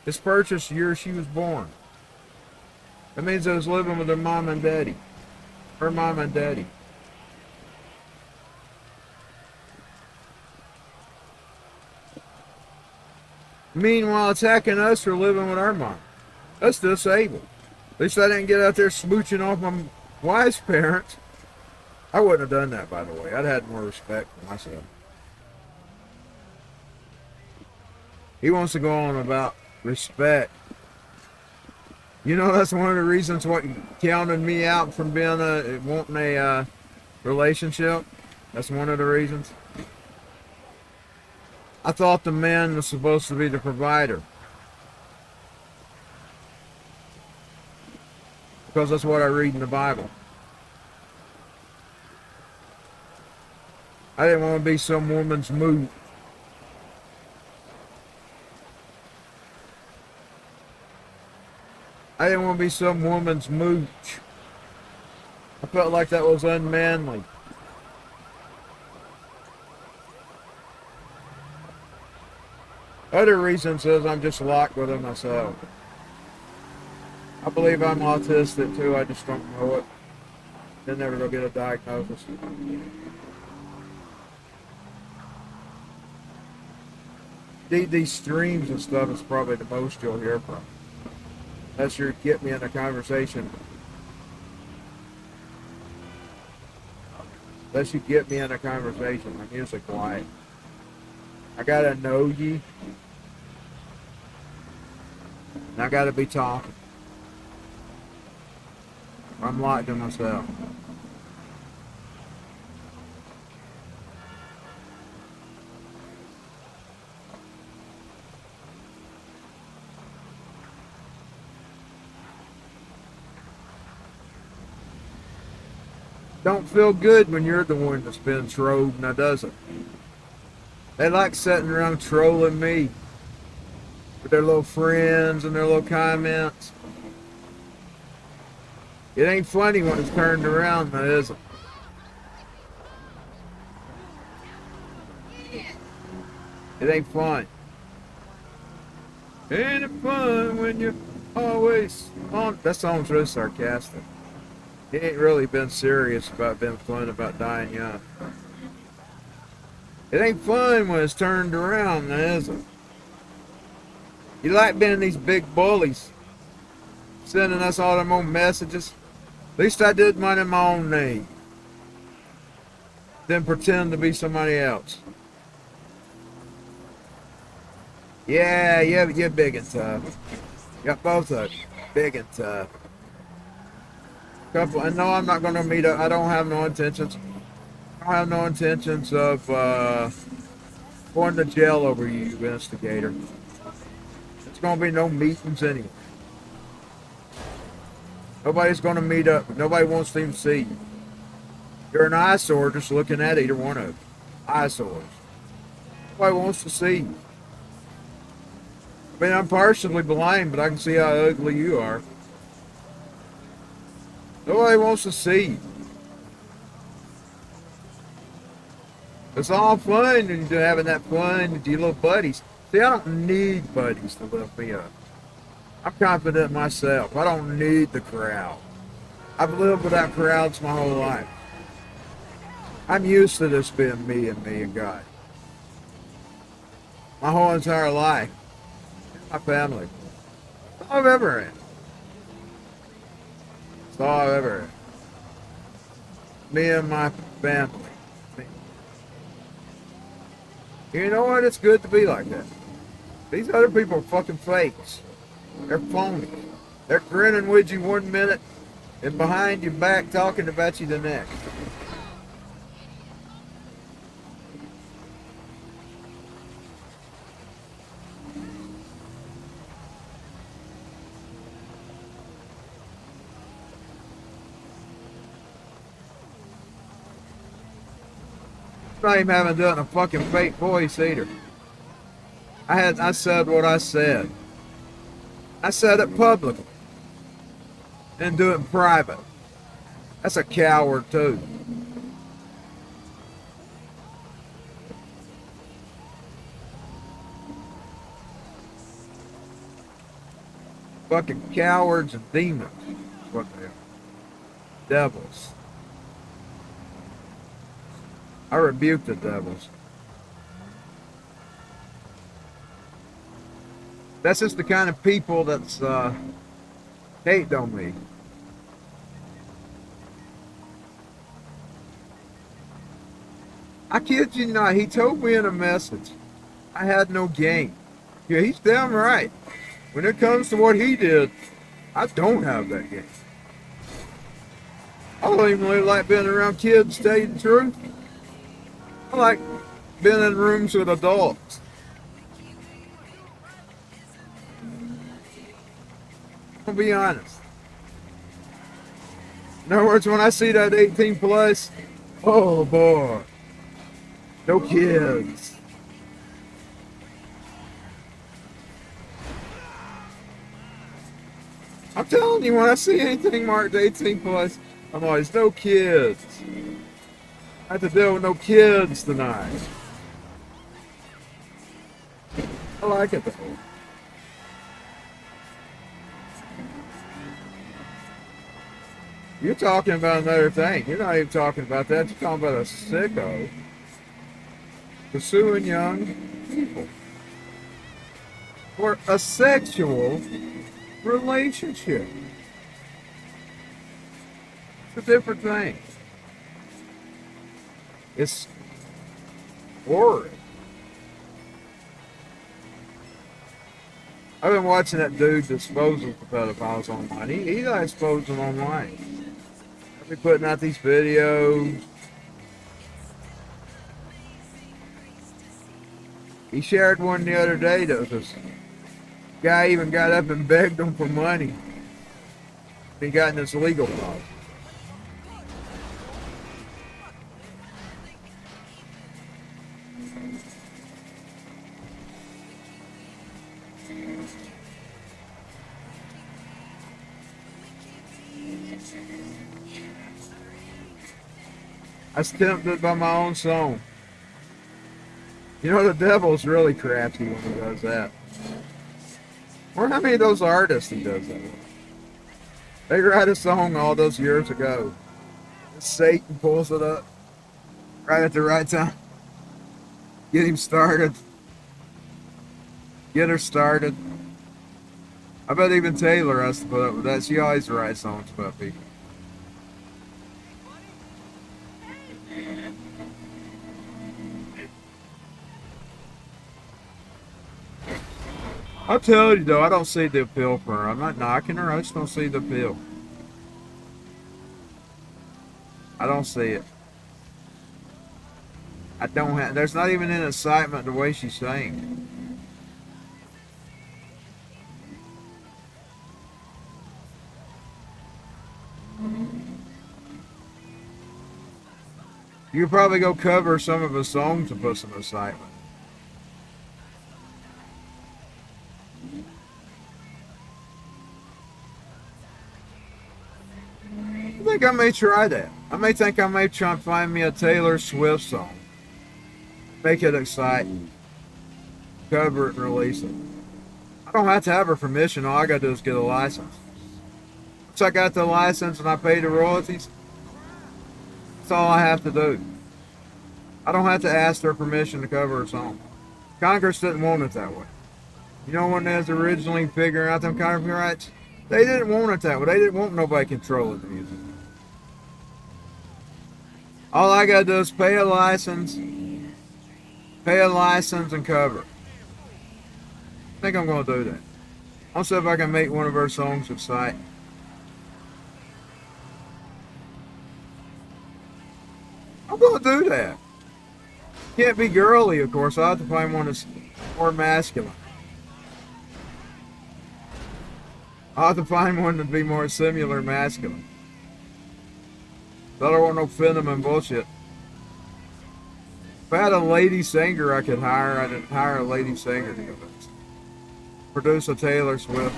It's purchased the year she was born. That means I was living with her mom and daddy. Her mom and daddy. Meanwhile, attacking us for living with our mom. That's disabled. At least I didn't get out there smooching off my wife's parents. I wouldn't have done that, by the way. I'd had more respect for myself. He wants to go on about respect. You know, that's one of the reasons what counted me out from being wanting a relationship. That's one of the reasons. I thought the man was supposed to be the provider. Because that's what I read in the Bible. I didn't want to be some woman's mooch. I didn't want to be some woman's mooch. I felt like that was unmanly. Other reasons is I'm just locked within myself. I believe I'm autistic too, I just don't know it. They'll never go get a diagnosis. These streams and stuff is probably the most you'll hear from. Unless you get me in a conversation. Unless you get me in a conversation, I'm usually quiet. I gotta know ye. And I gotta be talking. I'm locked in myself. Don't feel good when you're the one that's been trolled, now does it? They like sitting around trolling me with their little friends and their little comments. It ain't funny when it's turned around, now is it? It ain't fun. Ain't it fun when you're always on? That song's really sarcastic. He ain't really been serious about being fun about dying young. It ain't fun when it's turned around, now is it? You like being these big bullies, sending us all them own messages. At least I did mine in my own name. Then pretend to be somebody else. Yeah, you're big and tough. Got both of you, big and tough. couple, and no, I'm not going to meet up. I don't have no intentions. I don't have no intentions of going to jail over you, you instigator. There's going to be no meetings anyway. Nobody's going to meet up. Nobody wants to even see you. You're an eyesore just looking at either one of them. Eyesores. Nobody wants to see you. I mean, I'm partially blind, but I can see how ugly you are. Nobody wants to see you. It's all fun and you're having that fun with your little buddies. See, I don't need buddies to lift me up. I'm confident in myself. I don't need the crowd. I've lived without crowds my whole life. I'm used to this being me and God. My whole entire life. My family. That's all I've ever had. That's all I've ever had. Me and my family. You know what? It's good to be like that. These other people are fucking fakes. They're phony. They're grinning with you 1 minute and behind your back talking about you the next. I even haven't done a fucking fake voice either. I said what I said. I said it publicly. And do it in private. That's a coward too. Fucking cowards and demons. That's what they are. Devils. I rebuke the devils. That's just the kind of people that's hate on me. I kid you not, he told me in a message, I had no game. Yeah, he's damn right. When it comes to what he did, I don't have that game. I don't even really like being around kids, to tell you the truth. I like being in rooms with adults. I'll be honest. In other words, when I see that 18 plus, oh boy, no kids. I'm telling you, when I see anything marked 18 plus, I'm always, no kids. I have to deal with no kids tonight. I like it though. You're talking about another thing. You're not even talking about that. You're talking about a sicko pursuing young people for a sexual relationship. It's a different thing. It's horrid. I've been watching that dude disposal for pedophiles online. He's not exposing online. I've been putting out these videos. He shared one the other day that this guy even got up and begged him for money. He got in this legal problem. I was tempted by my own song. You know, the devil's really crafty when he does that. Or how many of those artists he does that with? They write a song all those years ago. Satan pulls it up right at the right time. Get him started. Get her started. I bet even Taylor has to put up with that. She always writes songs about people. I'll tell you though, I don't see the appeal for her. I'm not knocking her, I just don't see the appeal. I don't see it. I don't have. There's not even an excitement the way she sings. You could probably go cover some of his songs and put some excitement. I think I may try that. I may try and find me a Taylor Swift song. Make it exciting. Cover it and release it. I don't have to have her permission. All I gotta do is get a license. Once I got the license and I pay the royalties, that's all I have to do. I don't have to ask their permission to cover a song. Congress didn't want it that way. You know when they was originally figuring out them copyrights? They didn't want it that way. They didn't want nobody controlling the music. All I gotta do is pay a license and cover. I think I'm gonna do that. I'll see if I can make one of her songs excite. I'm gonna do that. Can't be girly, of course. I have to find one that's more masculine. I'll have to find one that'd be more similar masculine. I don't want no feminine bullshit. If I had a lady singer I could hire, I'd hire a lady singer to go produce a Taylor Swift.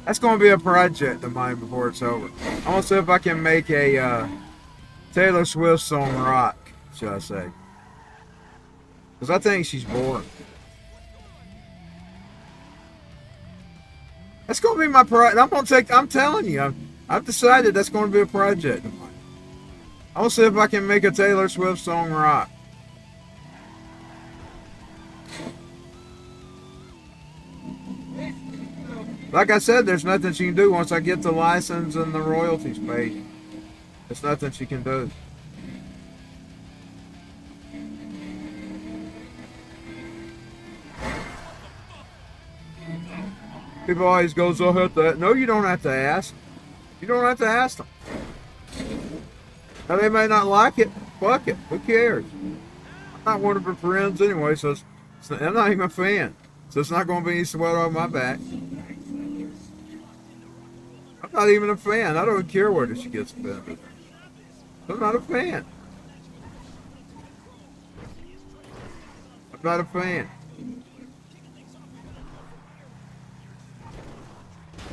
That's going to be a project of mine before it's over. I want to see if I can make a Taylor Swift song rock, shall I say. Because I think she's boring. That's going to be my project. I'm telling you, I've decided that's going to be a project of mine. I want to see if I can make a Taylor Swift song rock. Like I said, there's nothing she can do once I get the license and the royalties paid. There's nothing she can do. People always go, "Oh, hit that." No, you don't have to ask. You don't have to ask them. Now, they may not like it. Fuck it. Who cares? I'm not one of her friends anyway, so I'm not even a fan. So it's not going to be any sweat on my back. I'm not even a fan. I don't care whether she gets offended. I'm not a fan. I'm not a fan.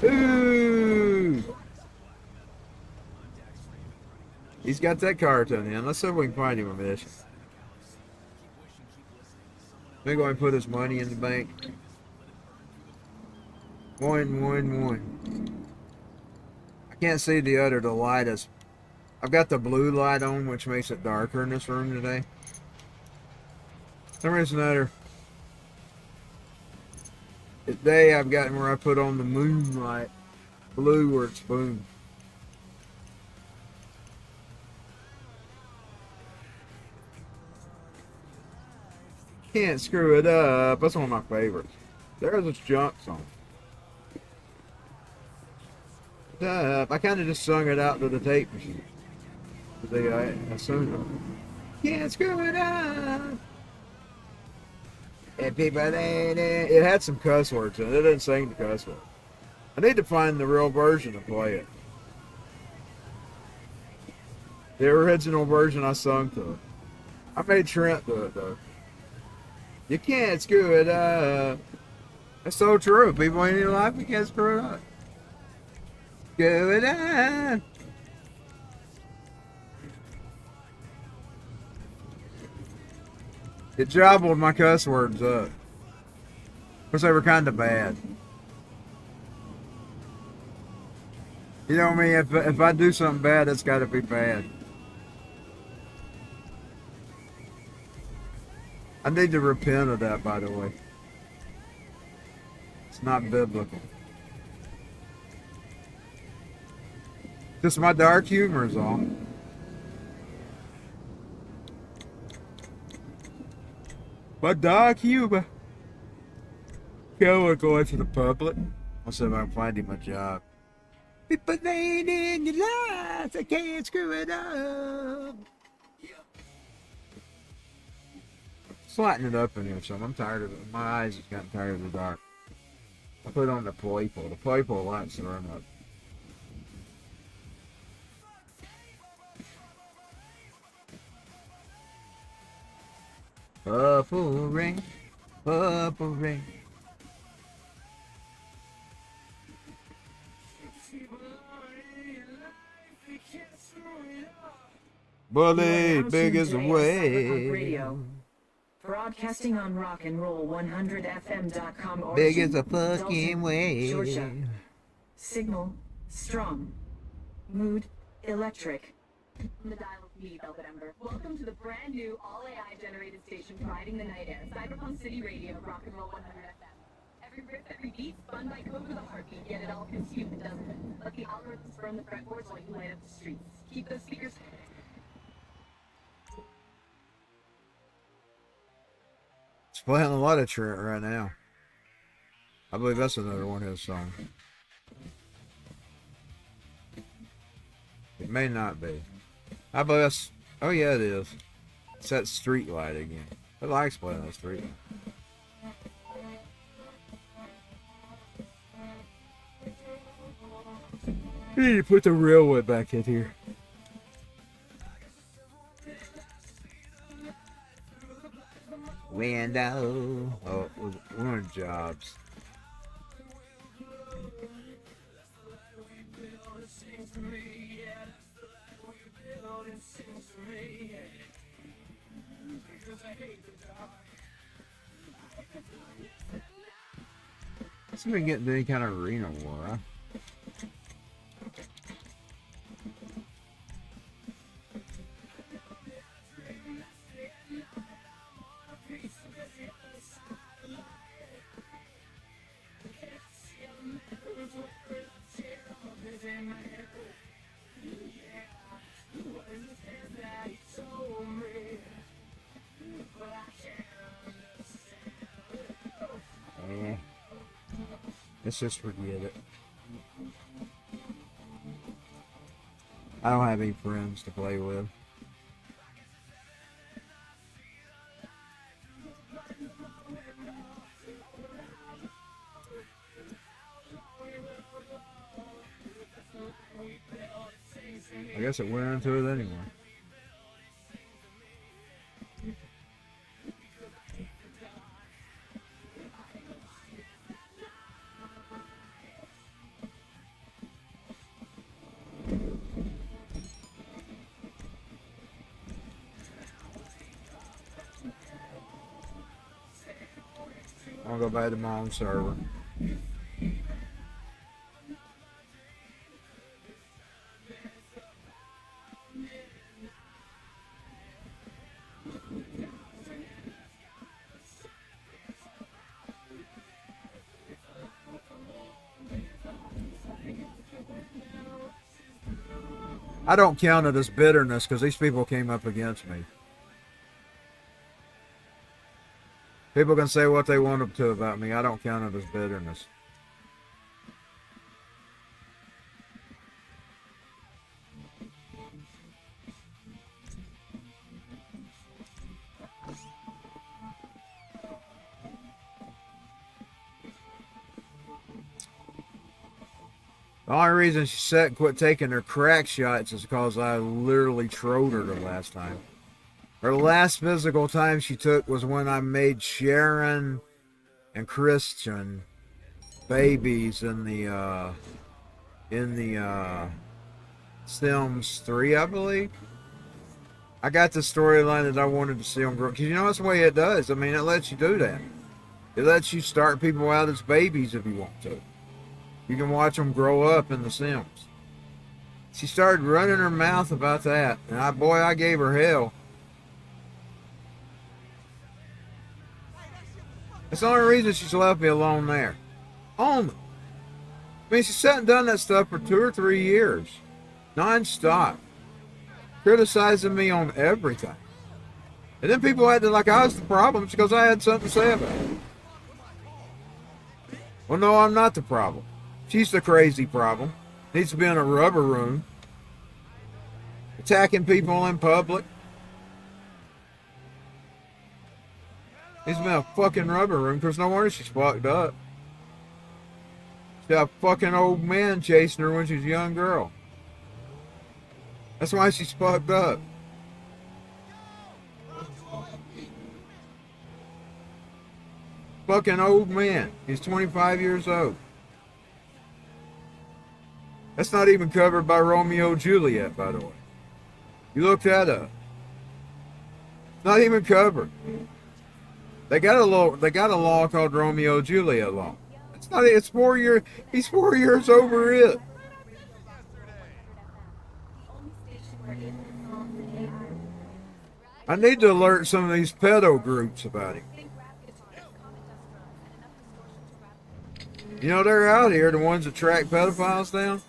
Ooh! He's got that cartoon in. Let's see if we can find him a mission. Maybe go and put his money in the bank. 111. I can't see the light is. I've got the blue light on, which makes it darker in this room today. For some reason or other. Today I've gotten where I put on the moonlight blue where it's boom. Can't screw it up. That's one of my favorites. There's this junk song. I kind of just sung it out to the tape machine. I assumed it. Can't screw it up. And people, it had some cuss words in it. It didn't sing the cuss words. I need to find the real version to play it. The original version I sung to it. I made Trent do it though. You can't screw it up. That's so true. People in your life, you can't screw it up. Screw it up. It jobbled my cuss words up. Of course, they were kind of bad. You know what I mean? If I do something bad, it's got to be bad. I need to repent of that, by the way. It's not biblical. Just my dark humor is all. My dark humor. Go going to the public. I'll see if I can find him a job. People ain't in your life, I can't screw it up. Slighten it up in here some. I'm tired of it. My eyes have gotten tired of the dark. I put on the playful. The playful lights the room up. Purple rain, purple rain. Bully, big as a wave. Radio. Broadcasting on rock and roll 100fm.com. Big as a fucking wave. Georgia. Signal strong. Mood electric. On the dial with me, Velvet Ember. Welcome to the brand new all AI generated station providing the night air. Cyberpunk City Radio, Rock and Roll 100 FM. Every riff, every beat, spun by code with a heartbeat, yet it all consumed, doesn't it? Let the algorithms burn the fretboards while you light up the streets. Keep those speakers. It's playing a lot of Trent right now. I believe that's another one of his songs. It may not be. I believe that's... Oh yeah, it is. It's that street light again. I likes playing that street light. You need to put the real one back in here. Window. Oh, one of Jobs. It's been getting to any kind of arena war, huh? Let's just forget it. I don't have any friends to play with. I guess it went into it anyway. I'll go back to my own server. I don't count it as bitterness because these people came up against me. People can say what they want to about me. I don't count it as bitterness. The only reason she said and quit taking her crack shots is because I literally trolled her the last time. Her last physical time she took was when I made Sharon and Christian babies in the Sims 3, I believe. I got the storyline that I wanted to see them grow. Because you know that's the way it does. I mean, it lets you do that. It lets you start people out as babies if you want to. You can watch them grow up in the Sims. She started running her mouth about that. And I gave her hell. That's the only reason she's left me alone there. Only. I mean, she's sat and done that stuff for 2 or 3 years. Non-stop. Criticizing me on everything. And then people acted like I was the problem because I had something to say about it. Well, no, I'm not the problem. She's the crazy problem. Needs to be in a rubber room. Attacking people in public. Needs to be in a fucking rubber room because no wonder she's fucked up. She got a fucking old man chasing her when she was a young girl. That's why she's fucked up. Fucking old man. He's 25 years old. That's not even covered by Romeo and Juliet, by the way. You look that up. Not even covered. They got a law called Romeo and Juliet law. It's not. It's 4 years. He's 4 years over it. I need to alert some of these pedo groups about him. You know, they're out here, the ones that track pedophiles down.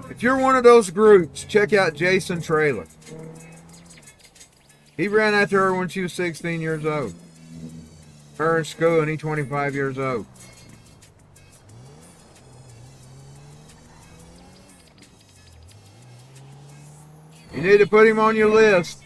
If you're one of those groups, check out Jason Trailer. He ran after her when she was 16 years old. Her in school, and he's 25 years old. You need to put him on your list.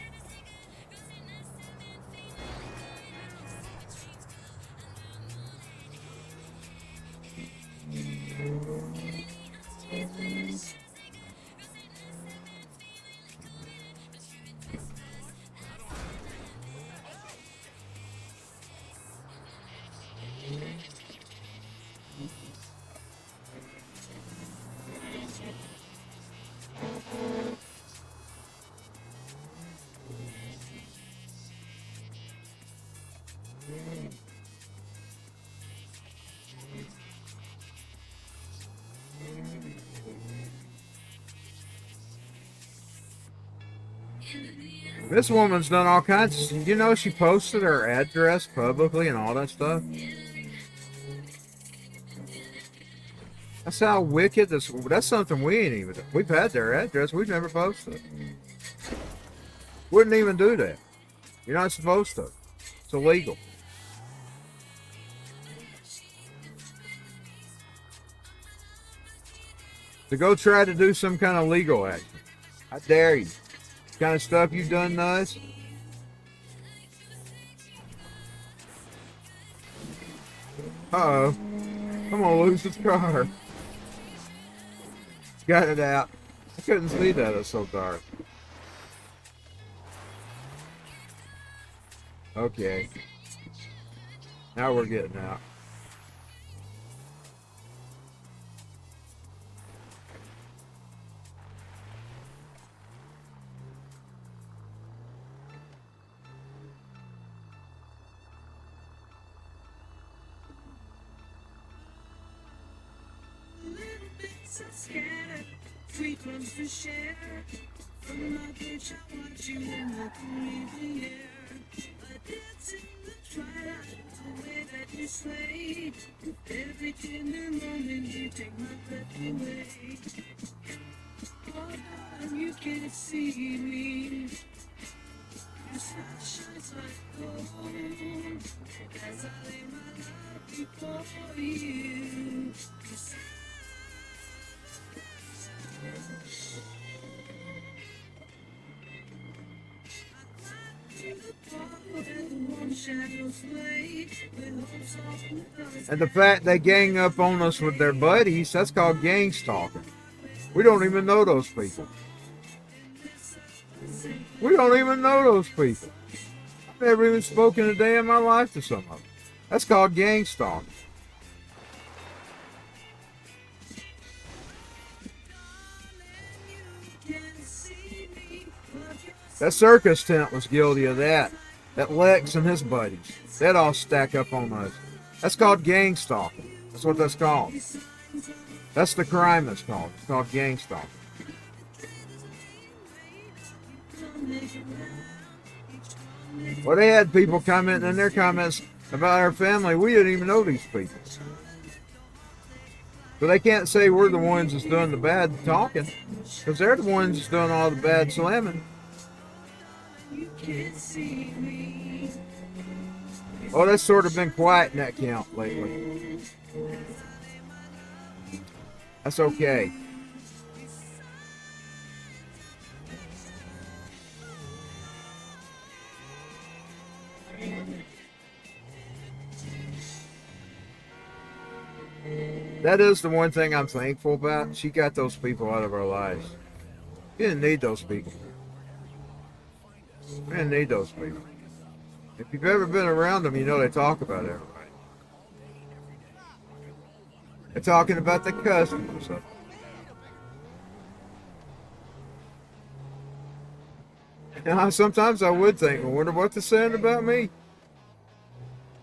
This woman's done all kinds of, you know, she posted her address publicly and all that stuff. That's how wicked this, that's something we ain't even, we've had their address, we've never posted it. Wouldn't even do that. You're not supposed to. It's illegal. To go try to do some kind of legal action. I dare you. Kind of stuff you done to us. Uh-oh. I'm gonna lose this car. Got it out. I couldn't see that, it's so dark. Okay. Now we're getting out. Sweet ones to share. From my bitch, I want you and I can leave the air. I dance in the twilight, the way that you sway. Every tender moment, you take my breath away. Oh, God, you can't see me. Your smile shines like gold as I lay my life before you. And the fact they gang up on us with their buddies, that's called gang stalking. We don't even know those people. We don't even know those people. I've never even spoken a day in my life to some of them. That's called gang stalking. That circus tent was guilty of that. That Lex and his buddies. They'd all stack up on us. That's called gang stalking. That's what that's called. That's the crime that's called. It's called gang stalking. Well, they had people commenting in their comments about our family. We didn't even know these people. So they can't say we're the ones that's doing the bad talking, because they're the ones that's doing all the bad slamming. Oh, that's sort of been quiet in that count lately. That's okay. That is the one thing I'm thankful about. She got those people out of our lives. We didn't need those people. We didn't need those people. If you've ever been around them, you know they talk about everybody. They're talking about the customers. And sometimes I would think, I wonder what they're saying about me.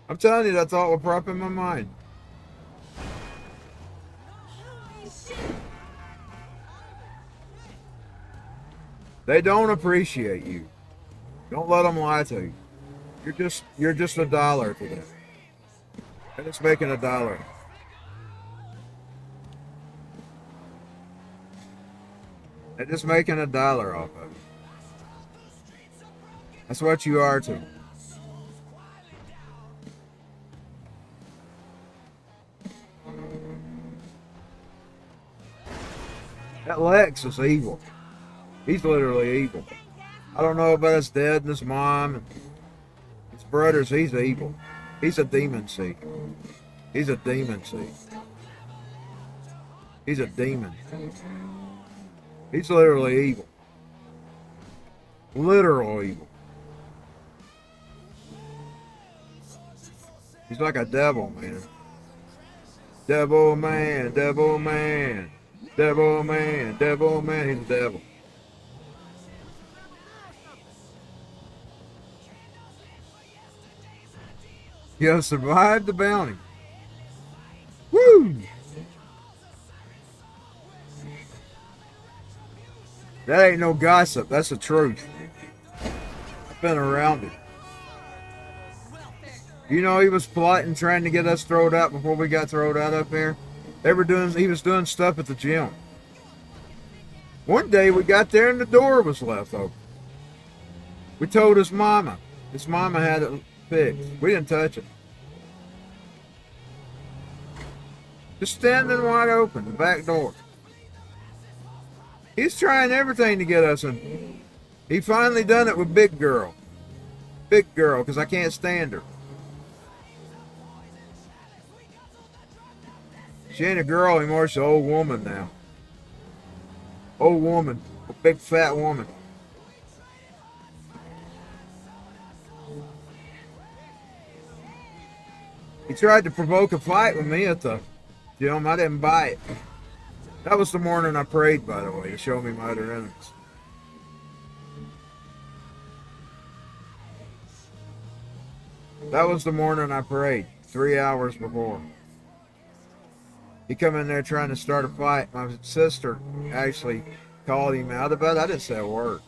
I'm telling you, that thought will prop in my mind. They don't appreciate you. Don't let them lie to you. You're just $1 to them. They're just making $1. They're just making $1 off of you. That's what you are to them. That Lex is evil. He's literally evil. I don't know about his dad and his mom and his brothers. He's evil. He's a demon seed. He's a demon seed. He's a demon. He's literally evil. Literal evil. He's like a devil, man. Devil man, devil man. Devil man, devil man. He's a devil. You have survived the bounty. Woo! That ain't no gossip. That's the truth. I've been around it. You know, he was plotting, trying to get us thrown out before we got thrown out up there. He was doing stuff at the gym. One day we got there and the door was left open. We told his mama. His mama had it fixed. We didn't touch it. Just standing wide open, the back door. He's trying everything to get us in. He finally done it with Big Girl. Big Girl, because I can't stand her. She ain't a girl anymore, she's an old woman now. Old woman. A big fat woman. He tried to provoke a fight with me at the gym. I didn't buy it. That was the morning I prayed, by the way, to show me my other enemies. That was the morning I prayed, 3 hours before. He come in there trying to start a fight. My sister actually called him out about it. I didn't say a word.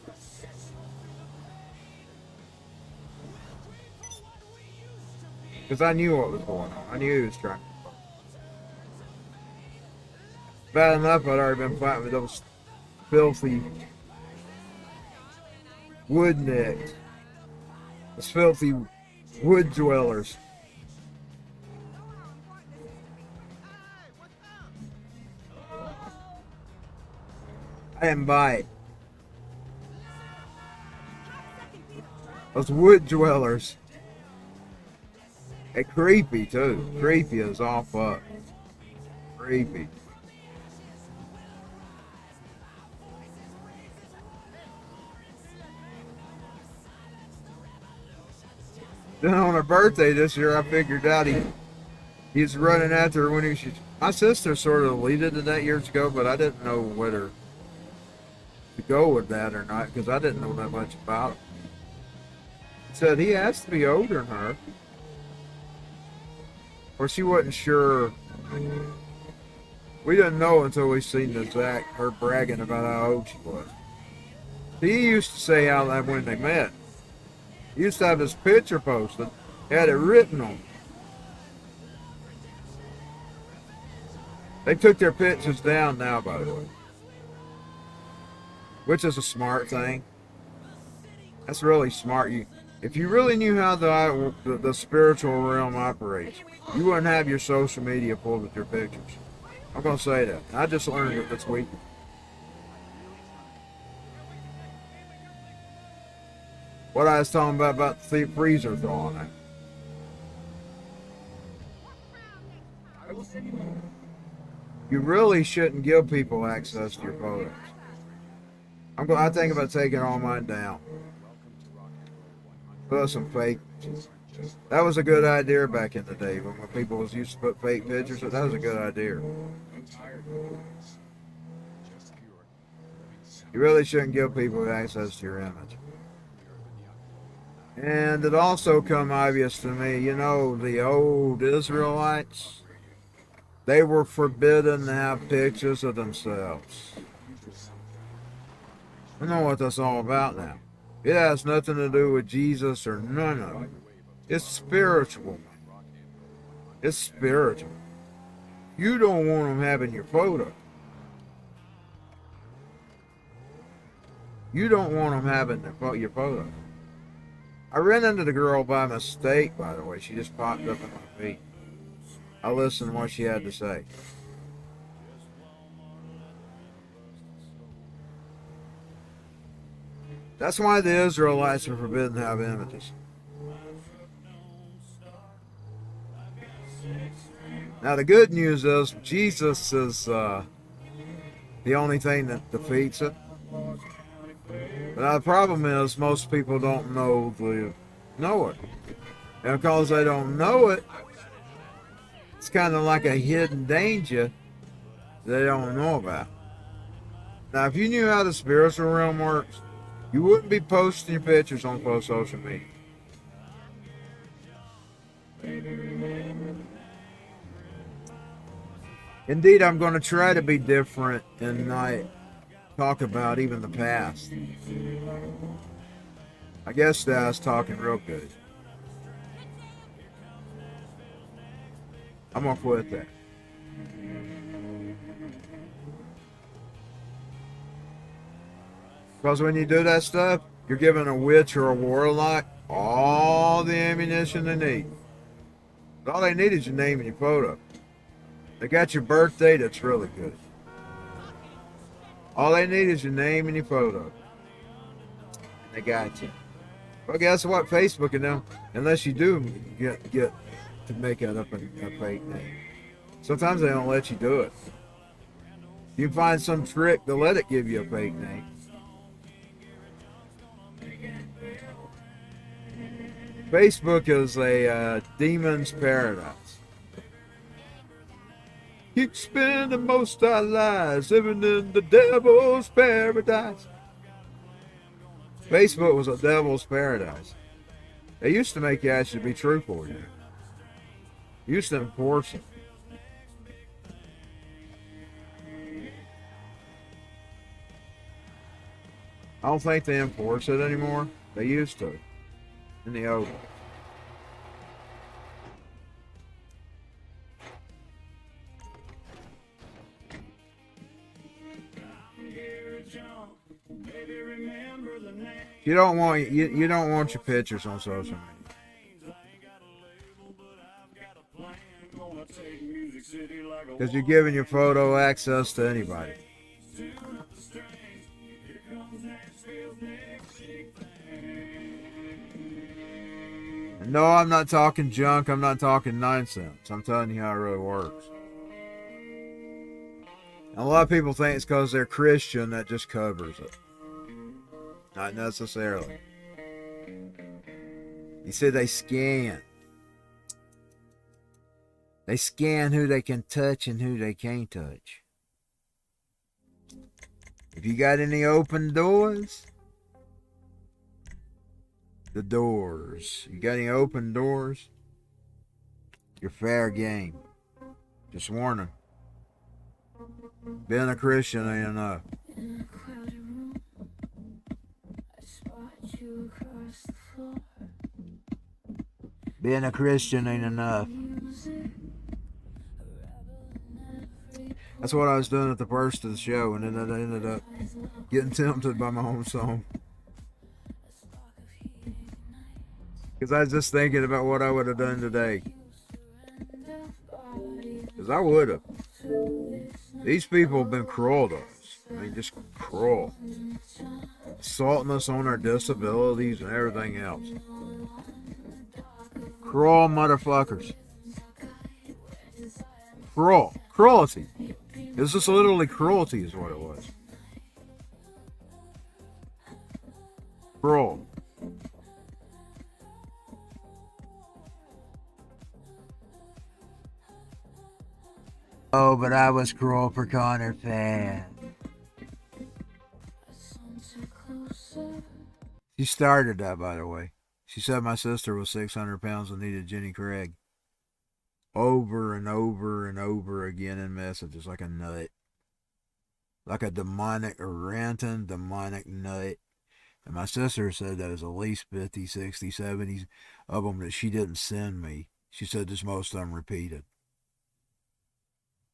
Because I knew what was going on. I knew he was trying. Bad enough I'd already been fighting with those filthy wood necks. Those filthy wood dwellers. I didn't buy it. Those wood dwellers. They're creepy too. Creepy as all fuck. Creepy. Then on her birthday this year, I figured out he's running after her when he should. My sister sort of leaded to that years ago, but I didn't know whether to go with that or not because I didn't know that much about him. He said he has to be older than her, or she wasn't sure. We didn't know until we seen her bragging about how old she was. He used to say how that when they met. He used to have his picture posted. He had it written on it. They took their pictures down now, by the way, which is a smart thing. That's really smart. If you really knew how the spiritual realm operates, you wouldn't have your social media full with your pictures. I'm gonna say that. I just learned it this week. What I was talking about the freezer thawing out. You really shouldn't give people access to your photos. I think about taking all mine down. Put some fake. That was a good idea back in the day when people was used to put fake pictures. That was a good idea. You really shouldn't give people access to your image. And it also come obvious to me, you know, the old Israelites, they were forbidden to have pictures of themselves. I know what that's all about now. It has nothing to do with Jesus or none of it. It's spiritual. It's spiritual. You don't want them having your photo. You don't want them having your photo. I ran into the girl by mistake, by the way. She just popped up in my feed. I listened to what she had to say. That's why the Israelites are forbidden to have images. Now the good news is Jesus is the only thing that defeats it. But now the problem is most people don't know it. And because they don't know it, it's kind of like a hidden danger they don't know about. Now if you knew how the spiritual realm works, you wouldn't be posting your pictures on social media. Indeed, I'm going to try to be different and not talk about even the past. I guess that I was talking real good. I'm going to quit that. Because when you do that stuff, you're giving a witch or a warlock all the ammunition they need. All they need is your name and your photo. They got your birthday, that's really good. All they need is your name and your photo. And they got you. Well, guess what? Facebook and them, unless you do get to make it up a fake name. Sometimes they don't let you do it. You can find some trick to let it give you a fake name. Facebook is a demon's paradise. Keep spending most our lives living in the devil's paradise. Facebook was a devil's paradise. They used to make you actually be truthful. You used to enforce it. I don't think they enforce it anymore. They used to. In the old. You don't want your pictures on social media. Because you're giving your photo access to anybody. No, I'm not talking junk. I'm not talking nonsense. I'm telling you how it really works. And a lot of people think it's because they're Christian that just covers it. Not necessarily. You see, they scan. They scan who they can touch and who they can't touch. If you got any open doors, the doors. You got any open doors? You're fair game. Just warning. Being a Christian ain't enough. In a crowded room, I spot you across the floor. Being a Christian ain't enough. Music, a rebel in every That's what I was doing at the first of the show, and then I ended up getting tempted by my own song. Because I was just thinking about what I would have done today. Because I would have. These people have been cruel to us. I mean, just cruel. Assaulting us on our disabilities and everything else. Cruel motherfuckers. Cruel. Cruelty. This is literally cruelty is what it was. Cruel. Oh, but I was cruel for Connor fan. She started that, by the way. She said my sister was 600 pounds and needed Jenny Craig. Over and over and over again in messages like a nut. Like a demonic, ranting, demonic nut. And my sister said that was at least 50, 60, 70 of them that she didn't send me. She said there's most of them repeated.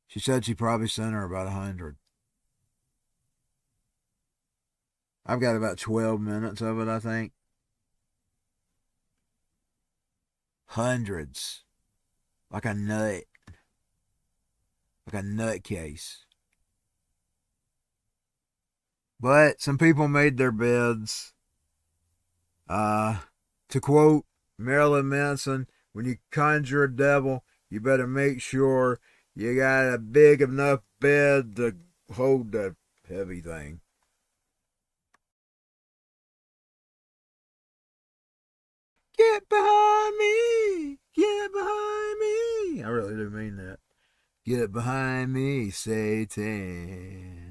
She said she probably sent her about 100. I've got about 12 minutes of it, I think. Hundreds. Like a nut. Like a nutcase. But some people made their beds. To quote Marilyn Manson, when you conjure a devil, you better make sure you got a big enough bed to hold that heavy thing. Get behind me! Get behind me! I really do mean that. Get behind me, Satan.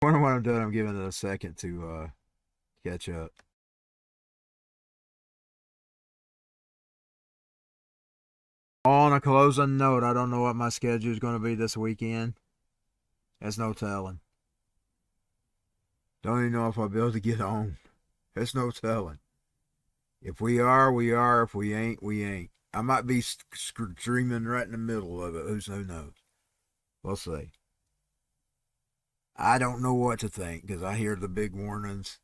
When I'm done, I'm giving it a second to catch up. On a closing note, I don't know what my schedule is going to be this weekend. There's no telling. Don't even know if I'll be able to get on. There's no telling. If we are, we are. If we ain't, we ain't. I might be streaming right in the middle of it. Who knows? We'll see. I don't know what to think because I hear the big warnings.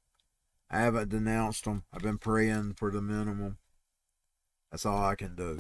I haven't denounced them. I've been praying for the minimum. That's all I can do.